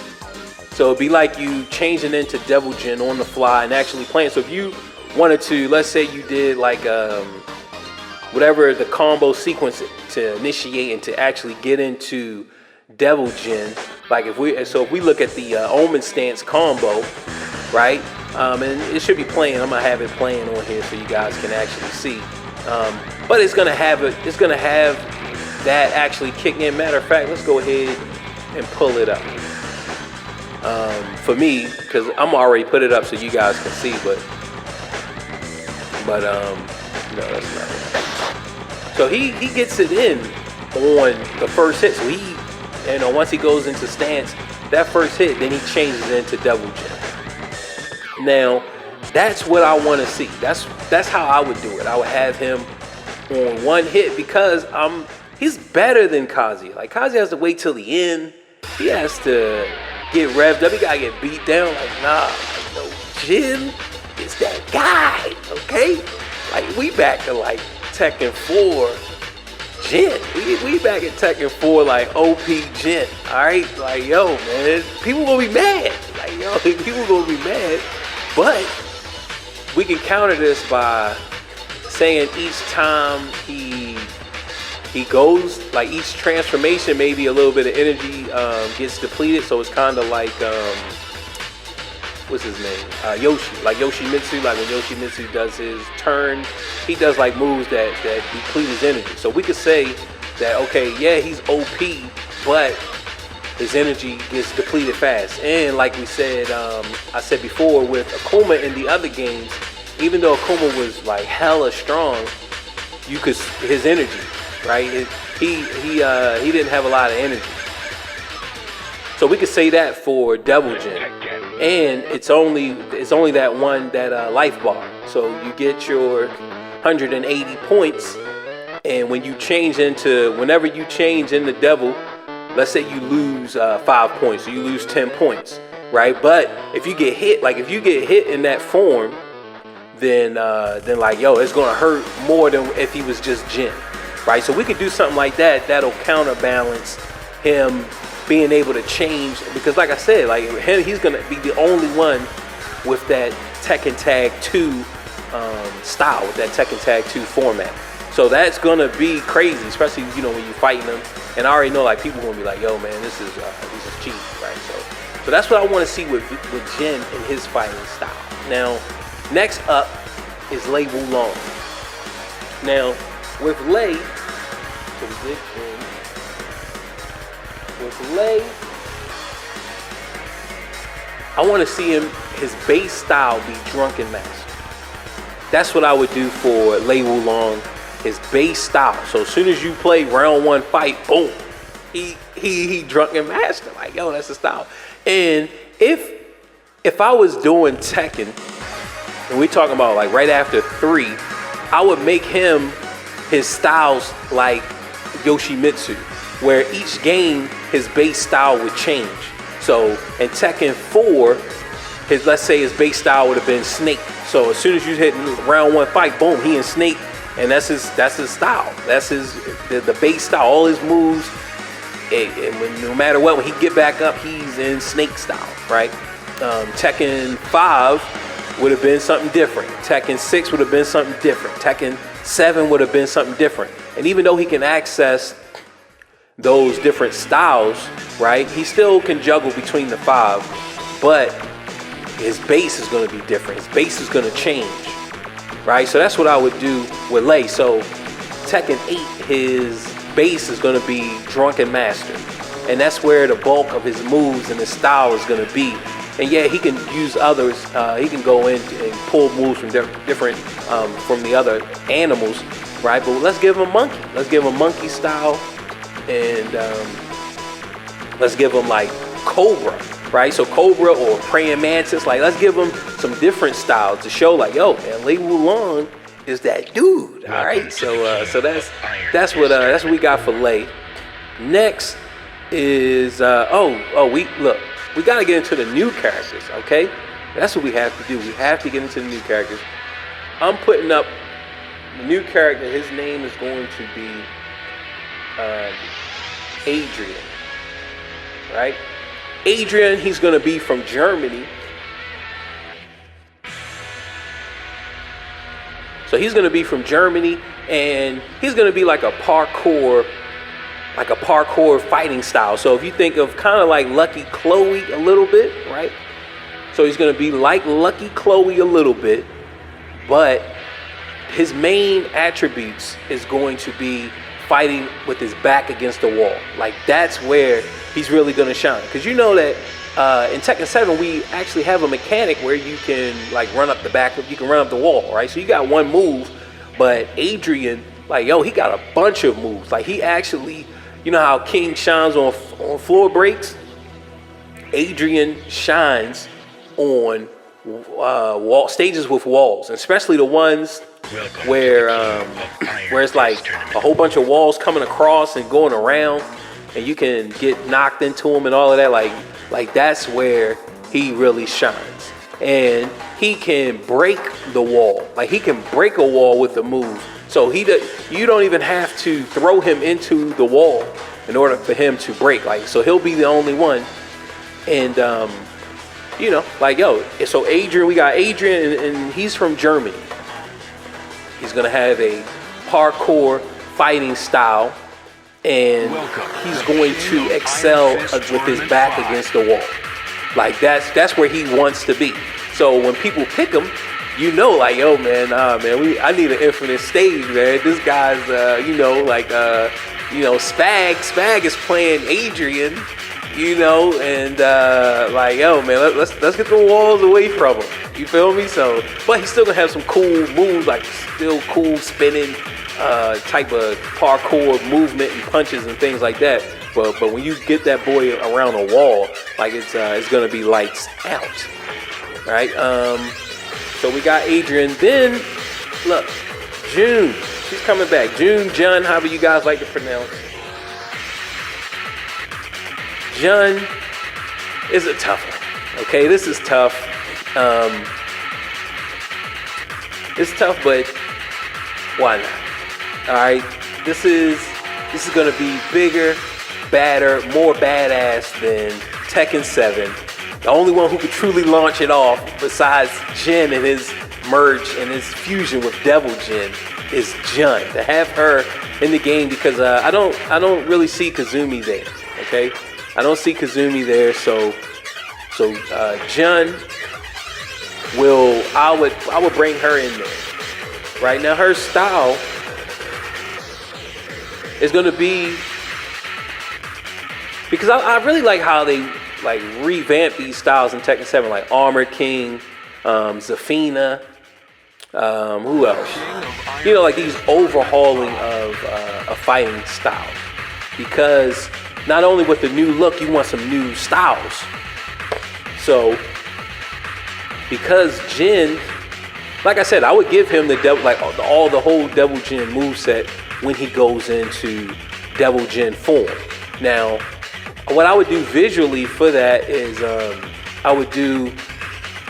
So it'd be like you changing into Devil Jin on the fly and actually playing. So if you wanted to, let's say you did like whatever the combo sequence to initiate and to actually get into Devil Jin, like if we look at the Omen stance combo, right? And it should be playing. I'm gonna have it playing on here so you guys can actually see. But it's gonna have that actually kick in. Matter of fact, let's go ahead and pull it up. For me, because I'm already put it up so you guys can see, but no, that's not it. So he gets it in on the first hit. So once he goes into stance, that first hit, then he changes it into Devil Jin. Now, that's what I want to see. That's how I would do it. I would have him on one hit because he's better than Kazuya. Like, Kazuya has to wait till the end. He has to get revved up. He gotta get beat down. Like, nah, no, Jin is that guy, okay? Like, we back to like Tekken 4 Jin. We back at Tekken 4 like OP Jin, all right? Like, yo, man, people gonna be mad. Like, yo, people gonna be mad. But we can counter this by saying each time he goes, like each transformation, maybe a little bit of energy gets depleted. So it's kind of like, what's his name? Yoshi. Like Yoshimitsu, like when Yoshimitsu does his turn, he does like moves that deplete his energy. So we could say that, okay, yeah, he's OP, but his energy gets depleted fast. And like we said, I said before, with Akuma in the other games, even though Akuma was like hella strong, his energy, right? He didn't have a lot of energy. So we could say that for Devil Gin. And it's only that one, that life bar. So you get your 180 points, and whenever you change into Devil, let's say you lose 5 points, so you lose 10 points, right? But if you get hit in that form, then like, yo, it's gonna hurt more than if he was just Jin, right? So we could do something like that. That'll counterbalance him being able to change, because like I said, like he's gonna be the only one with that Tekken Tag 2 style, with that Tekken Tag 2 format. So that's gonna be crazy, especially when you're fighting them. And I already know, like, people gonna be like, yo, man, this is cheap, right? So that's what I want to see with Jin and his fighting style. Now, next up is Lei Wulong. Now, with Lei, I want to see his base style be Drunken Master. That's what I would do for Lei Wulong, his base style. So as soon as you play round 1 fight, boom, he Drunken Master. Like, yo, that's the style. And if I was doing Tekken, and we talking about like right after 3, I would make his styles like Yoshimitsu, where each game his base style would change. So in Tekken 4, let's say his base style would have been Snake. So as soon as you hit round 1 fight, boom, he in Snake, and that's his style. That's the base style. All his moves, and no matter what, when he get back up, he's in Snake style, right? Tekken 5 would have been something different. Tekken 6 would have been something different. Tekken 7 would have been something different. And even though he can access those different styles, right, he still can juggle between the 5, but his base is going to be different. His base is going to change, right? So that's what I would do with Lei. So Tekken 8, his base is going to be Drunken Master, and that's where the bulk of his moves and his style is going to be. And yeah, he can use others. He can go in and pull moves from different from the other animals, right? But let's give him Monkey. Let's give him Monkey style. And let's give him like Cobra, right? So Cobra or Praying Mantis, like, let's give him some different styles to show, like, yo, man, Lei Wulong is that dude. All right, so that's what we got for Lei. Next is we gotta get into the new characters, okay? That's what we have to do. We have to get into the new characters. I'm putting up the new character. His name is going to be Adrian, right? Adrian, he's going to be from Germany. So he's going to be from Germany, and he's going to be like a parkour fighting style. So if you think of kind of like Lucky Chloe a little bit, right? So he's going to be like Lucky Chloe a little bit, but his main attributes is going to be fighting with his back against the wall. Like, that's where he's really gonna shine. Because you know that in Tekken 7 we actually have a mechanic where you can like run up the back, you can run up the wall, right? So you got one move, but Adrian, like, yo, he got a bunch of moves. Like, he actually, you know how King shines on floor breaks? Adrian shines on stages with walls, especially the ones where it's like a whole bunch of walls coming across and going around, and you can get knocked into them and all of that. Like that's where he really shines, and he can break the wall. Like, he can break a wall with the move. So you don't even have to throw him into the wall in order for him to break. Like, so he'll be the only one, and like, yo. So Adrian, we got Adrian, and he's from Germany. He's gonna have a parkour fighting style, and he's going to excel with his back against the wall. Like, that's where he wants to be. So when people pick him, you know, like, yo, man, I need an infinite stage, man. This guy's, Spag is playing Adrian, and like, yo, man, let's get the walls away from him. You feel me? So, but he's still gonna have some cool moves, like still cool spinning type of parkour movement and punches and things like that. But when you get that boy around a wall, like it's gonna be lights out, right? So we got Adrian. Then look, June. She's coming back. June, Jun, however you guys like to pronounce. Jun is a tough one. Okay, this is tough. It's tough, but why not? All right, this is gonna be bigger, badder, more badass than Tekken 7. The only one who could truly launch it off, besides Jin and his merge and his fusion with Devil Jin, is Jun. To have her in the game, because I don't really see Kazumi there. Okay, I don't see Kazumi there, so Jun I would bring her in there. Right now, her style is going to be, because I really like how they like revamp these styles in Tekken 7, like Armored King, Zafina, who else? You know, like these overhauling of fighting styles. Because not only with the new look, you want some new styles. So, because Jin, like I said, I would give him the devil, like all the whole Devil Jin moveset when he goes into Devil Jin form. Now, what I would do visually for that is I would do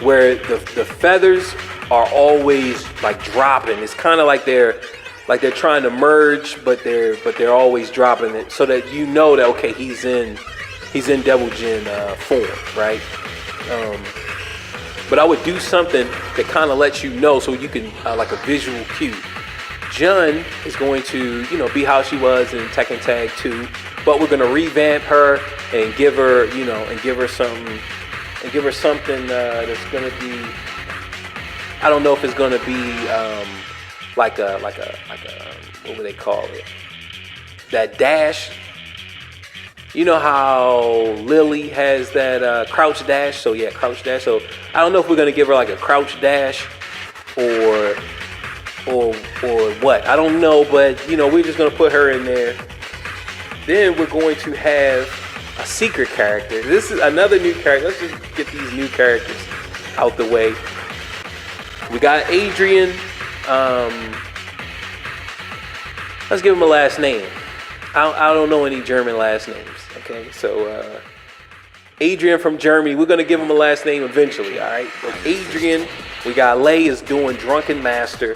where the feathers are always like dropping. It's kind of like they're trying to merge, but they're always dropping it, so that you know that okay, he's in Devil Jin form, right? But I would do something that kind of lets you know, so you can like a visual cue. Jun is going to, be how she was in Tekken Tag 2, but we're going to revamp her and give her something that's going to be, I don't know if it's going to be like a what would they call it? That dash. You know how Lily has that crouch dash? So yeah, crouch dash. So I don't know if we're gonna give her like a crouch dash or what. I don't know, but we're just gonna put her in there. Then we're going to have a secret character. This is another new character. Let's just get these new characters out the way. We got Adrian. Let's give him a last name. I don't know any German last names. Okay, so Adrian from Germany. We're gonna give him a last name eventually. All right, but Adrian. We got Lei is doing Drunken Master.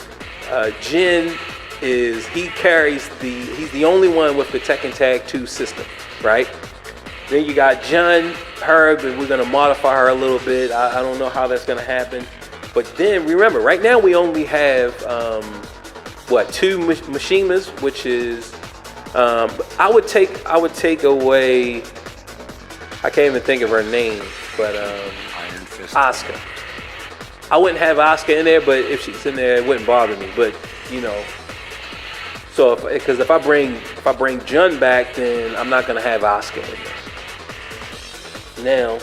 Jin he's the only one with the Tekken Tag 2 system, right? Then you got Jun, her, but we're gonna modify her a little bit. I don't know how that's gonna happen, but then remember, right now we only have two Mishimas, which is I would take away. I can't even think of her name, but Asuka. I wouldn't have Asuka in there, but if she's in there, it wouldn't bother me. But so if I bring Jun back, then I'm not gonna have Asuka in there. Now,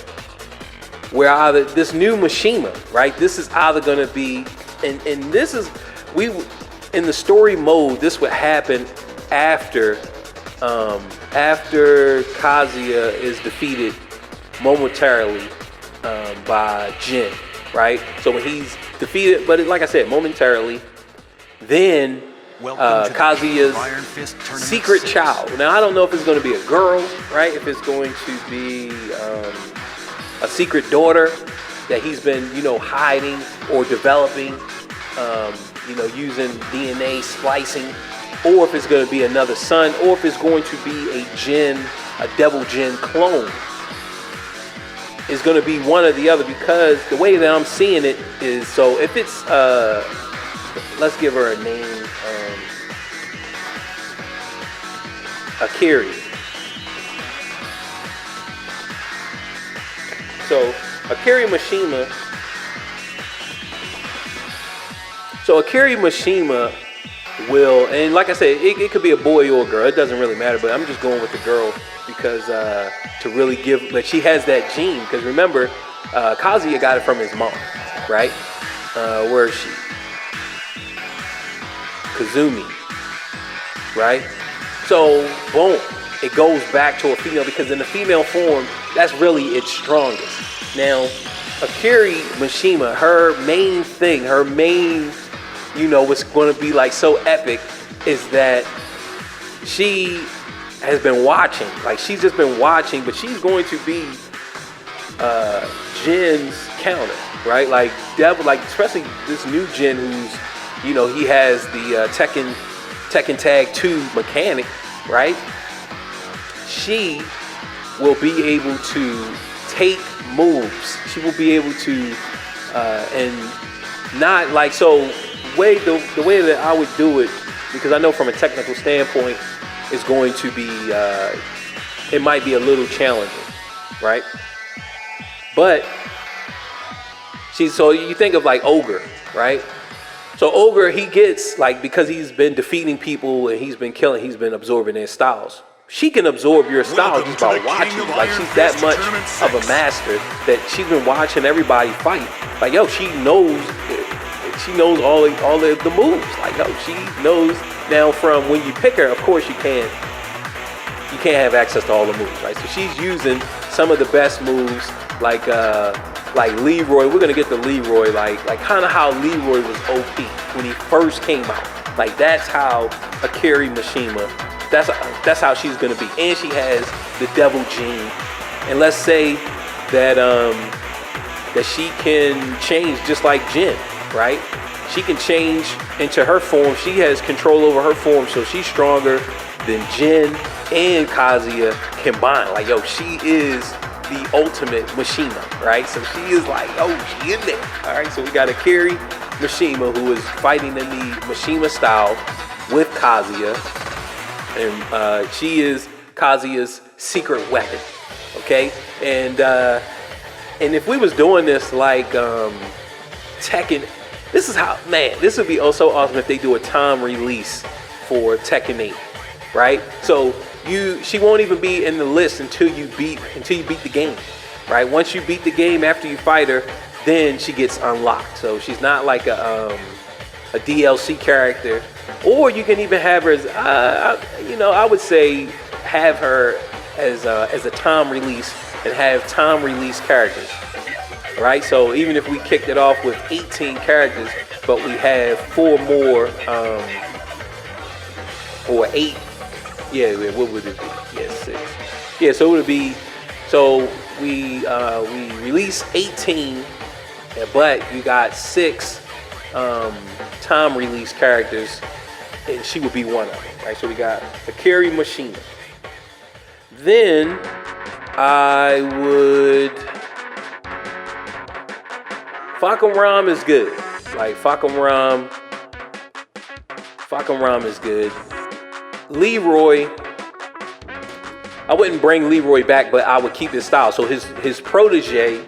we're either this new Mishima, right? This is either gonna be, and this is in the story mode. This would happen after Kazuya is defeated momentarily by Jin, right? So when he's defeated, but like I said, momentarily, then Kazuya's secret child. Now I don't know if it's going to be a girl, right? If it's going to be a secret daughter that he's been, hiding or developing, using DNA splicing, or if it's going to be another son, or if it's going to be a Devil Jin clone. It's going to be one or the other, because the way that I'm seeing it is, so if it's, let's give her a name, Akiri. So Akiri Mishima will, and like I said, it could be a boy or a girl. It doesn't really matter, but I'm just going with the girl because to really give, like, she has that gene. Because remember, Kazuya got it from his mom, right? Where is she? Kazumi, right? So boom, it goes back to a female, because in the female form, that's really its strongest. Now, Akira Mishima, her main thing, what's going to be like so epic is that she has been watching. Like, she's just been watching, but she's going to be Jin's counter, right? Like, especially this new Jin who's, he has the Tekken Tag 2 mechanic, right? She will be able to take moves. She will be able to, and not like, so the way that I would do it, because I know from a technical standpoint, is going to be, it might be a little challenging, right? But so you think of like Ogre, right? So Ogre, he gets, like, because he's been defeating people and he's been absorbing their styles. She can absorb your style just by watching. Like, she's that much of a master that she's been watching everybody fight. Like, yo, she knows all the moves. Like, yo, she knows. Now, from when you pick her, of course you can't have access to all the moves, right? So she's using some of the best moves, like Leroy. We're gonna get to Leroy, like kind of how Leroy was OP when he first came out. Like, that's how Akira Mishima. That's how she's gonna be, and she has the Devil Gene. And let's say that that she can change just like Jin, right? She can change into her form. She has control over her form, so she's stronger than Jin and Kazuya combined. Like, yo, she is the ultimate Mishima, right? So she is like, oh, she in there. All right, so we got Akira Mishima, who is fighting in the Mishima style with Kazuya. And she is Kazuya's secret weapon, okay? And if we was doing this like Tekken, this would be also awesome if they do a time release for Tekken 8, right? So she won't even be in the list until you beat the game, right? Once you beat the game, after you fight her, then she gets unlocked. So she's not like a DLC character. Or you can even have her as, I would say have her as a time release and have time release characters, right? So even if we kicked it off with 18 characters, but we have 4 more, or 8, what would it be? 6. Yeah, so it would be, so we release 18, but you got 6 time release characters, and she would be one of them, right? So we got Akira Mishima. Then I would, Fakam Ram is good. Like, Fakam Ram is good. Leroy, I wouldn't bring Leroy back, but I would keep his style. So his protege,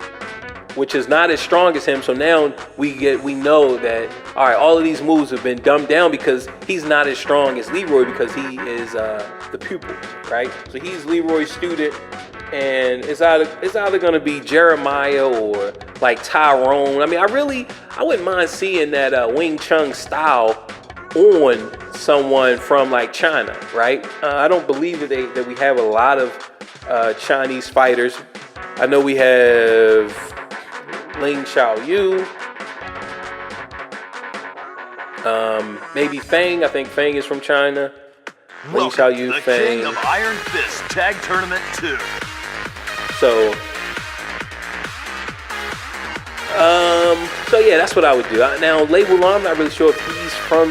which is not as strong as him. So now we know that, all right, all of these moves have been dumbed down because he's not as strong as Leroy, because he is the pupil, right? So he's Leroy's student, and it's either gonna be Jeremiah or like Tyrone. I mean, I wouldn't mind seeing that Wing Chun style on someone from like China, right? I don't believe that we have a lot of Chinese fighters. I know we have Ling Xiaoyu, maybe Fang. I think Fang is from China. Ling Xiaoyu, Fang. King of Iron Fist Tag Tournament 2. So yeah, that's what I would do. Now, Lei Wulong, I'm not really sure if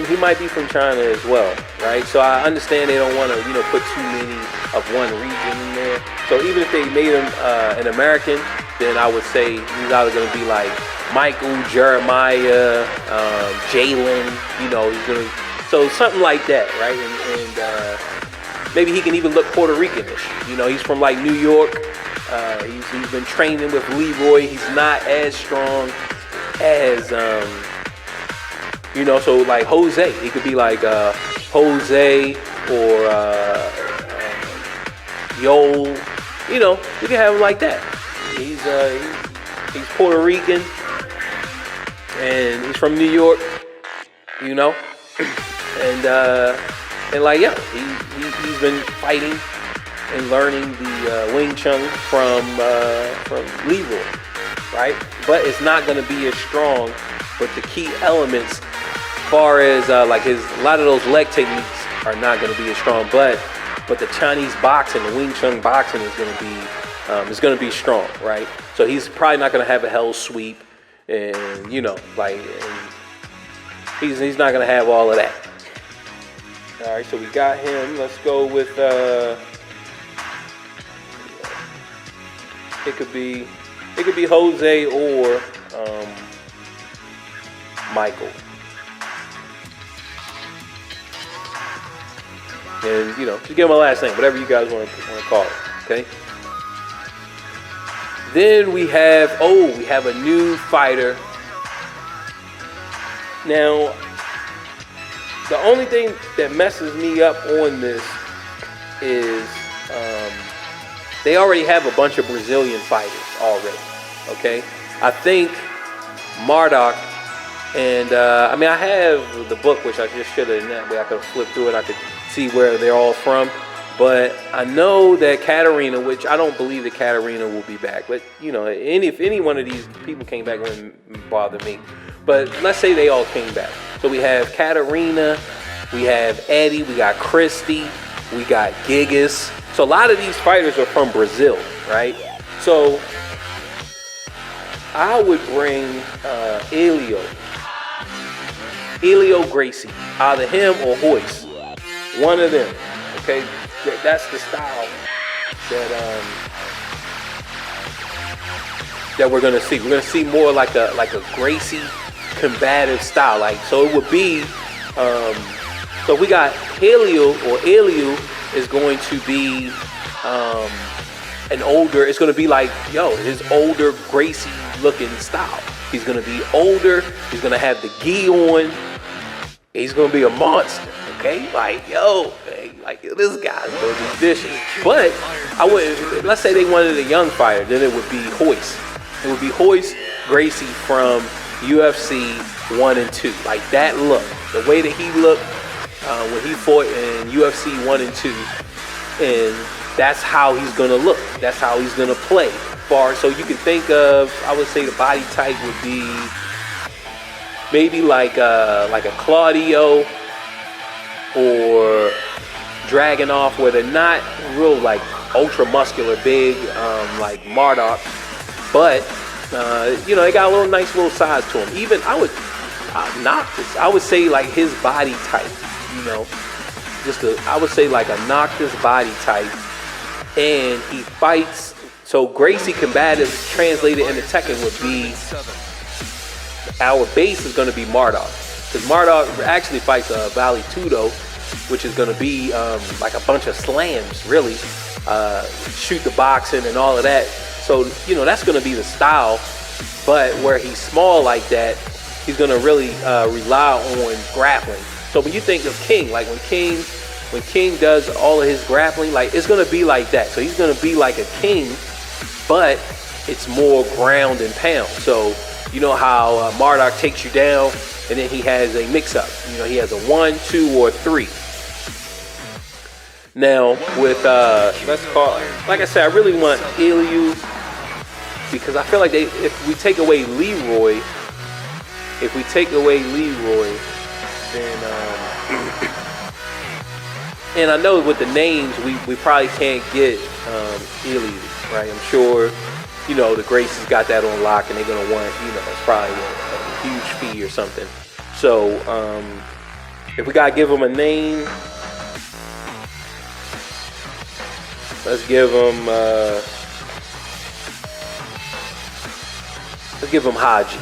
he might be from China as well, right? So I understand they don't want to, put too many of one region in there. So even if they made him an American, then I would say he's either going to be like Michael, Jeremiah, Jalen, he's going to, so something like that, right? And maybe he can even look Puerto Rican-ish. He's from like New York. He's been training with Leroy. He's not as strong as, so like Jose. He could be like Jose or Yol. We can have him like that. He's Puerto Rican, and he's from New York, and like, yeah, he's been fighting and learning the Wing Chun from Leroy, right? But it's not going to be as strong. But the key elements, far as like a lot of those leg techniques are not going to be as strong. But the Chinese boxing, the Wing Chun boxing is going to be strong, right? So he's probably not going to have a hell sweep, and he's not going to have all of that. All right, so we got him. Let's go with it could be Jose or Michael. And just give him a last name, whatever you guys want to call it. Okay. Then we have a new fighter. Now, the only thing that messes me up on this is they already have a bunch of Brazilian fighters already. Okay, I think Marduk and I have the book, which I just should have. In that way, I could have flipped through it. I could see where they're all from. But I know that Katarina, which I don't believe that Katarina will be back. But if any one of these people came back, it wouldn't bother me. But let's say they all came back. So we have Katarina, we have Eddie, we got Christy, we got Gigas. So a lot of these fighters are from Brazil, right? So I would bring Elio Gracie, either him or Hoist, one of them. Okay, that's the style that we're gonna see. We're gonna see more like a Gracie combative style. So it would be. So we got Elio is going to be an older. It's going to be his older Gracie looking style. He's going to be older. He's going to have the gi on. He's going to be a monster. Okay, this guy's going to be vicious. But let's say they wanted a young fighter, then it would be Hoist. It would be Hoist Gracie from UFC 1 and 2. Like that look, the way that he looked when he fought in UFC 1 and 2, and that's how he's gonna look. That's how he's gonna play. So you can think of, I would say the body type would be maybe like a Claudio or Dragunov, where they're not real ultra muscular big like Marduk, but they got a nice little size to him. Even I would say his body type, I would say a Noctis body type, and he fights. So Gracie combative translated into Tekken would be, our base is going to be Marduk, because Marduk actually fights Vale Tudo, which is going to be a bunch of slams, really, shoot the boxing and all of that. So, that's going to be the style, but where he's small like that, he's going to really rely on grappling. So when you think of King, when King does all of his grappling, it's going to be like that. So he's going to be like a King, but it's more ground and pound. So you know how Marduk takes you down, and then he has a mix-up. He has a 1, 2, or 3. Now with let's call it, like I said, I really want Iliu, because I feel like if we take away Leroy, then and I know with the names we probably can't get Iliu, right? I'm sure the Gracies got that on lock, and they're gonna want it's probably a huge fee or something. So if we gotta give them a name, let's give them Haji.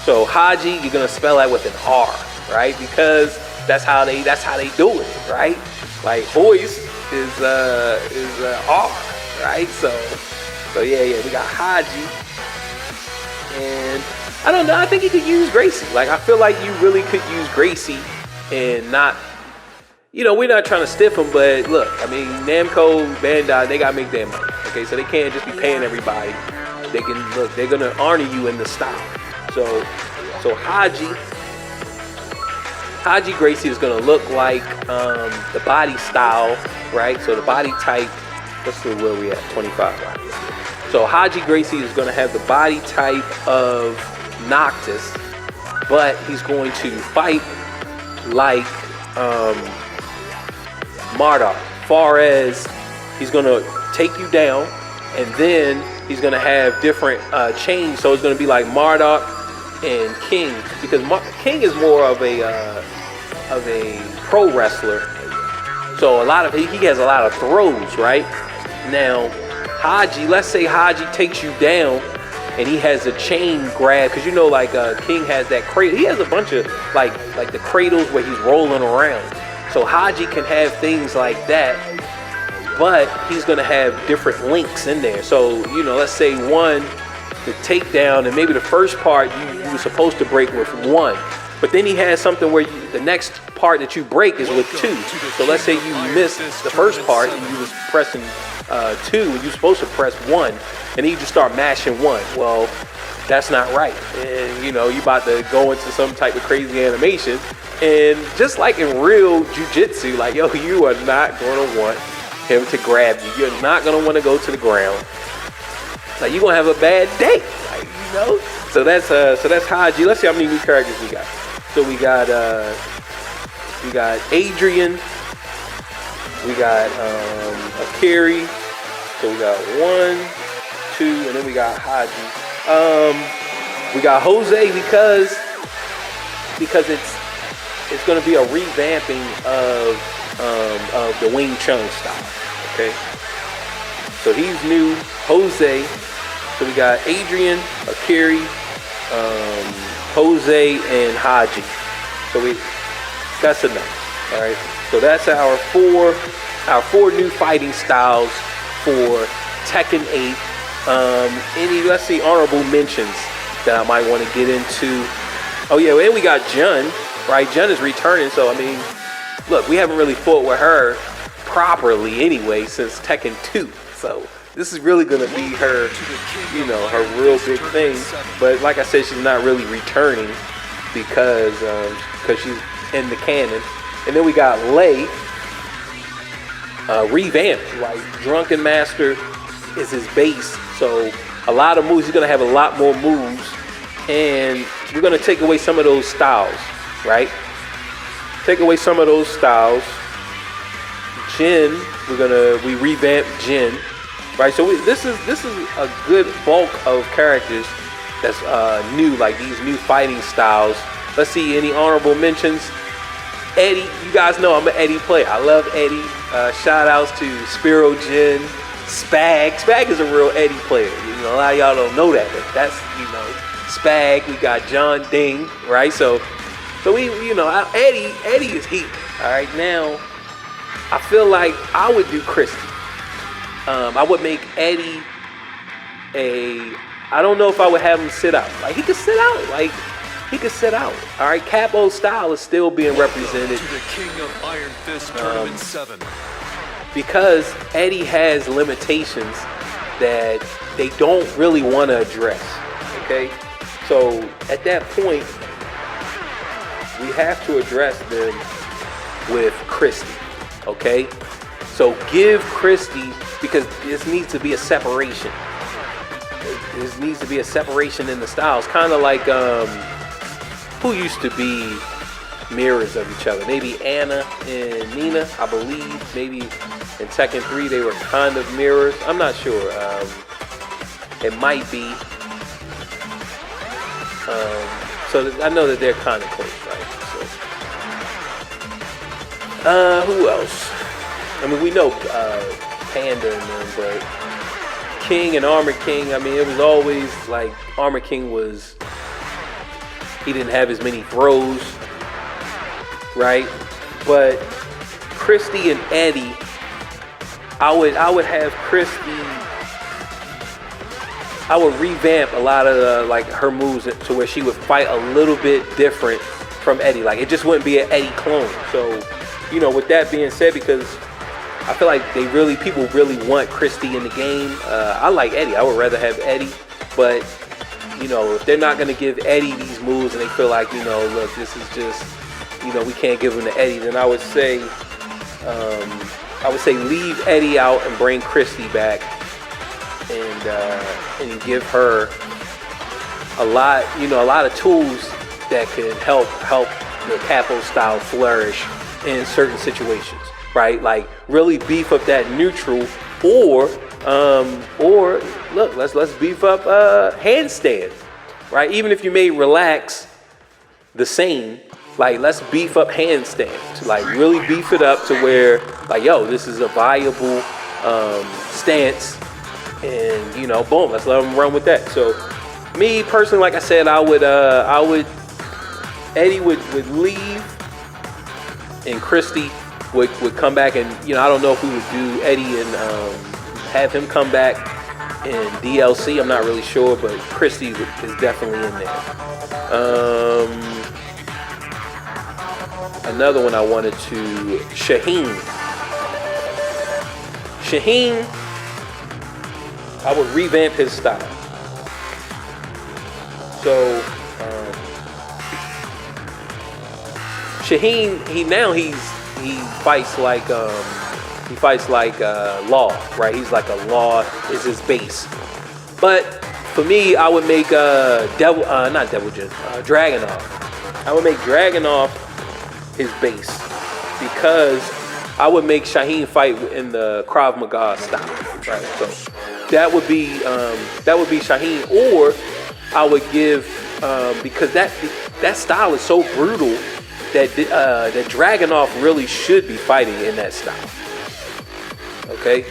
So Haji, you're gonna spell that with an R, right? Because that's how they do it, right? Like Hoist is R, right? So yeah, we got Haji, and I don't know. I think you could use Gracie. I feel like you really could use Gracie and not. We're not trying to stiff them, but look, Namco, Bandai, they gotta make their money. Okay, so they can't just be paying everybody. They're gonna honor you in the style. So Haji, Haji Gracie is going to look like the body style, right? So the body type, let's see where we at, 25 bodies. So Haji Gracie is going to have the body type of Noctis, but he's going to fight like Marduk. Far as he's going to take you down, and then he's going to have different chains. So it's going to be like Marduk and King, because King is more of a pro wrestler. So he has a lot of throws, right? Now, Haji, let's say Haji takes you down, and he has a chain grab, because like King has that cradle. He has a bunch of like the cradles where he's rolling around. So Haji can have things like that, but he's gonna have different links in there. So let's say one, the takedown, and maybe the first part you were supposed to break with one, but then he has something where the next part that you break is with two. So let's say you missed the first part and you was pressing two, and you're supposed to press one, and then you just start mashing one. Well, that's not right, and you're about to go into some type of crazy animation. And just like in real jiu-jitsu, like, you are not going to want him to grab you. You're not going to want to go to the ground. Like, you're going to have a bad day. Like, So that's Haji. Let's see how many new characters we got. So we got Adrian. We got Akiri. So we got 1, 2, and then we got Haji. We got Jose because it's going to be a revamping of the Wing Chun style. Okay, so he's new. Jose. So we got Adrian, Akiri, Jose, and Haji. So that's enough. All right. So that's our four new fighting styles for Tekken 8. Let's see, honorable mentions that I might want to get into. Oh yeah, and we got Jun. Right, Jun is returning, so look, we haven't really fought with her properly anyway since Tekken 2. So this is really gonna be her, her real big thing. But like I said, she's not really returning because she's in the canon. And then we got Lei, revamped. Like Drunken Master is his base, so a lot of moves. He's gonna have a lot more moves, and we're gonna take away some of those styles. Right? Take away some of those styles. Jin, we revamped Jin. Right? So this is a good bulk of characters that's new, like these new fighting styles. Let's see, any honorable mentions? Eddie, you guys know I'm an Eddie player. I love Eddie. Shout outs to Spiro Jin, Spag. Spag is a real Eddie player. A lot of y'all don't know that, but that's Spag. We got John Ding, right? So we, Eddie is heat. All right, now I feel like I would do Christy. I would make Eddie I don't know if I would have him sit out. Like, he could sit out. Like, he could sit out. All right, Capo style is still being represented. To the King of Iron Fist Tournament 7. Because Eddie has limitations that they don't really want to address. Okay, so at that point, we have to address them with Christy, okay? So give Christy, because this needs to be a separation. There needs to be a separation in the styles. Kind of like, who used to be mirrors of each other? Maybe Anna and Nina, I believe. Maybe in Tekken 3 they were kind of mirrors. I'm not sure. It might be. So I know that they're kind of close, right? So, who else? I mean, we know Panda and them, but King and Armor King, I mean, it was always like Armor King he didn't have as many throws, right? But Christy and Eddie, I would have Christy, I would revamp a lot of like her moves to where she would fight a little bit different from Eddie. Like, it just wouldn't be an Eddie clone. So, with that being said, because I feel like people really want Christy in the game. I like Eddie. I would rather have Eddie. But, if they're not going to give Eddie these moves and they feel like, look, this is just we can't give him to Eddie, then I would say leave Eddie out and bring Christy back, and give her a lot of tools that could help the capo style flourish in certain situations, right? Like really beef up that neutral, or look, let's beef up handstand, right? Even if you made relax the same, like let's beef up handstand, like really beef it up to where like, yo, this is a viable stance, and boom, let's let them run with that. So me personally, like I said, Eddie would leave, and Christy would come back, and I don't know if we would do Eddie and have him come back in DLC. I'm not really sure, but Christy is definitely in there. Another one I wanted to Shaheen, I would revamp his style. So Shaheen, he fights like Law, right? He's like a Law is his base. But for me, I would make Dragunov. I would make Dragunov his base, because I would make Shaheen fight in the Krav Maga style, right? So that would be Shaheen, or I would give because that style is so brutal that Dragunov really should be fighting in that style. Okay,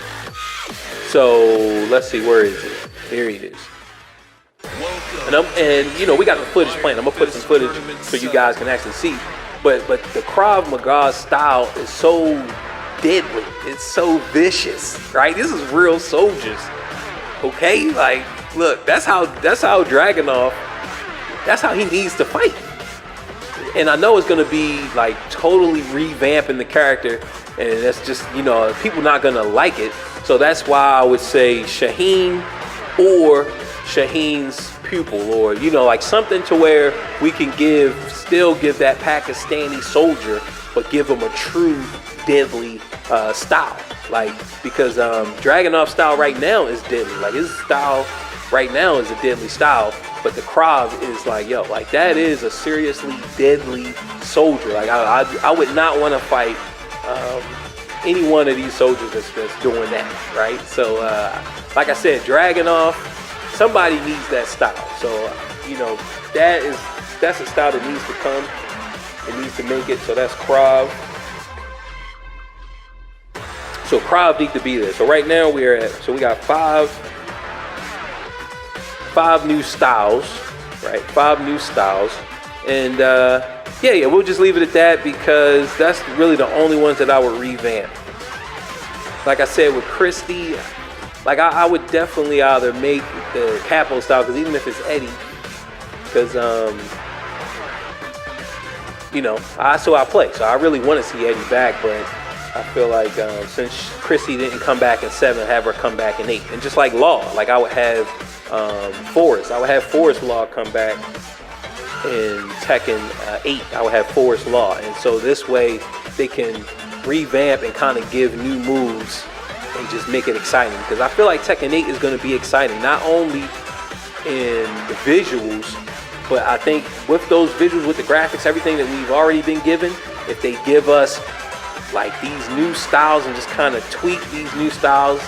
so let's see, where is it? There it is. And we got the footage playing. I'm gonna put some footage so you guys can actually see. But the Krav Maga style is so deadly. It's so vicious, right? This is real soldiers. Okay, like look, that's how Dragunov. That's how he needs to fight. And I know it's gonna be like totally revamping the character, and that's just people not gonna like it. So that's why I would say Shaheen or Shaheen's pupil, or like something to where we can still give that Pakistani soldier, but give him a true deadly style. Like, because Dragunov's style right now is deadly. Like his style right now is a deadly style, but the Krav is like, yo, like that is a seriously deadly soldier. Like I would not want to fight any one of these soldiers that's doing that, right? So like I said, Dragunov, somebody needs that style. So that's a style that needs to come. It needs to make it. So that's Krav. So Krav need to be there. So right now we got five new styles, right? 5 new styles, and we'll just leave it at that, because that's really the only ones that I would revamp. Like I said, with Christy, like I would definitely either make the capo style, because even if it's Eddie, because I play, so I really want to see Eddie back, but I feel like since Christy didn't come back in 7, have her come back in 8, and just like Law, like I would have Forrest. I would have Forrest Law come back in Tekken 8. I would have Forrest Law, and so this way they can revamp and kind of give new moves and just make it exciting, because I feel like Tekken 8 is going to be exciting, not only in the visuals, but I think with those visuals, with the graphics, everything that we've already been given, if they give us like these new styles and just kind of tweak these new styles,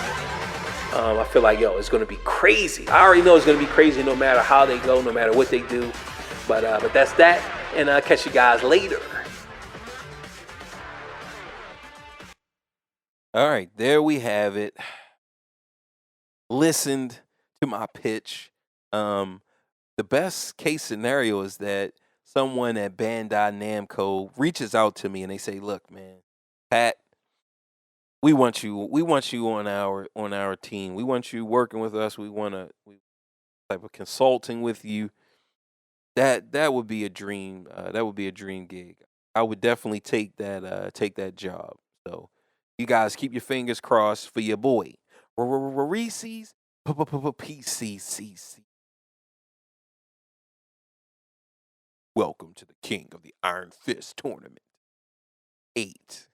I feel like, it's going to be crazy. I already know it's going to be crazy no matter how they go, no matter what they do. But that's that, and I'll catch you guys later. All right, there we have it. Listened to my pitch. The best case scenario is that someone at Bandai Namco reaches out to me and they say, "Look, man, Pat, we want you on our team. We want you working with us. We type of consulting with you." That would be a dream. That would be a dream gig. I would definitely take that job. So you guys keep your fingers crossed for your boy. Reese's PCCC. Welcome to the King of the Iron Fist Tournament 8.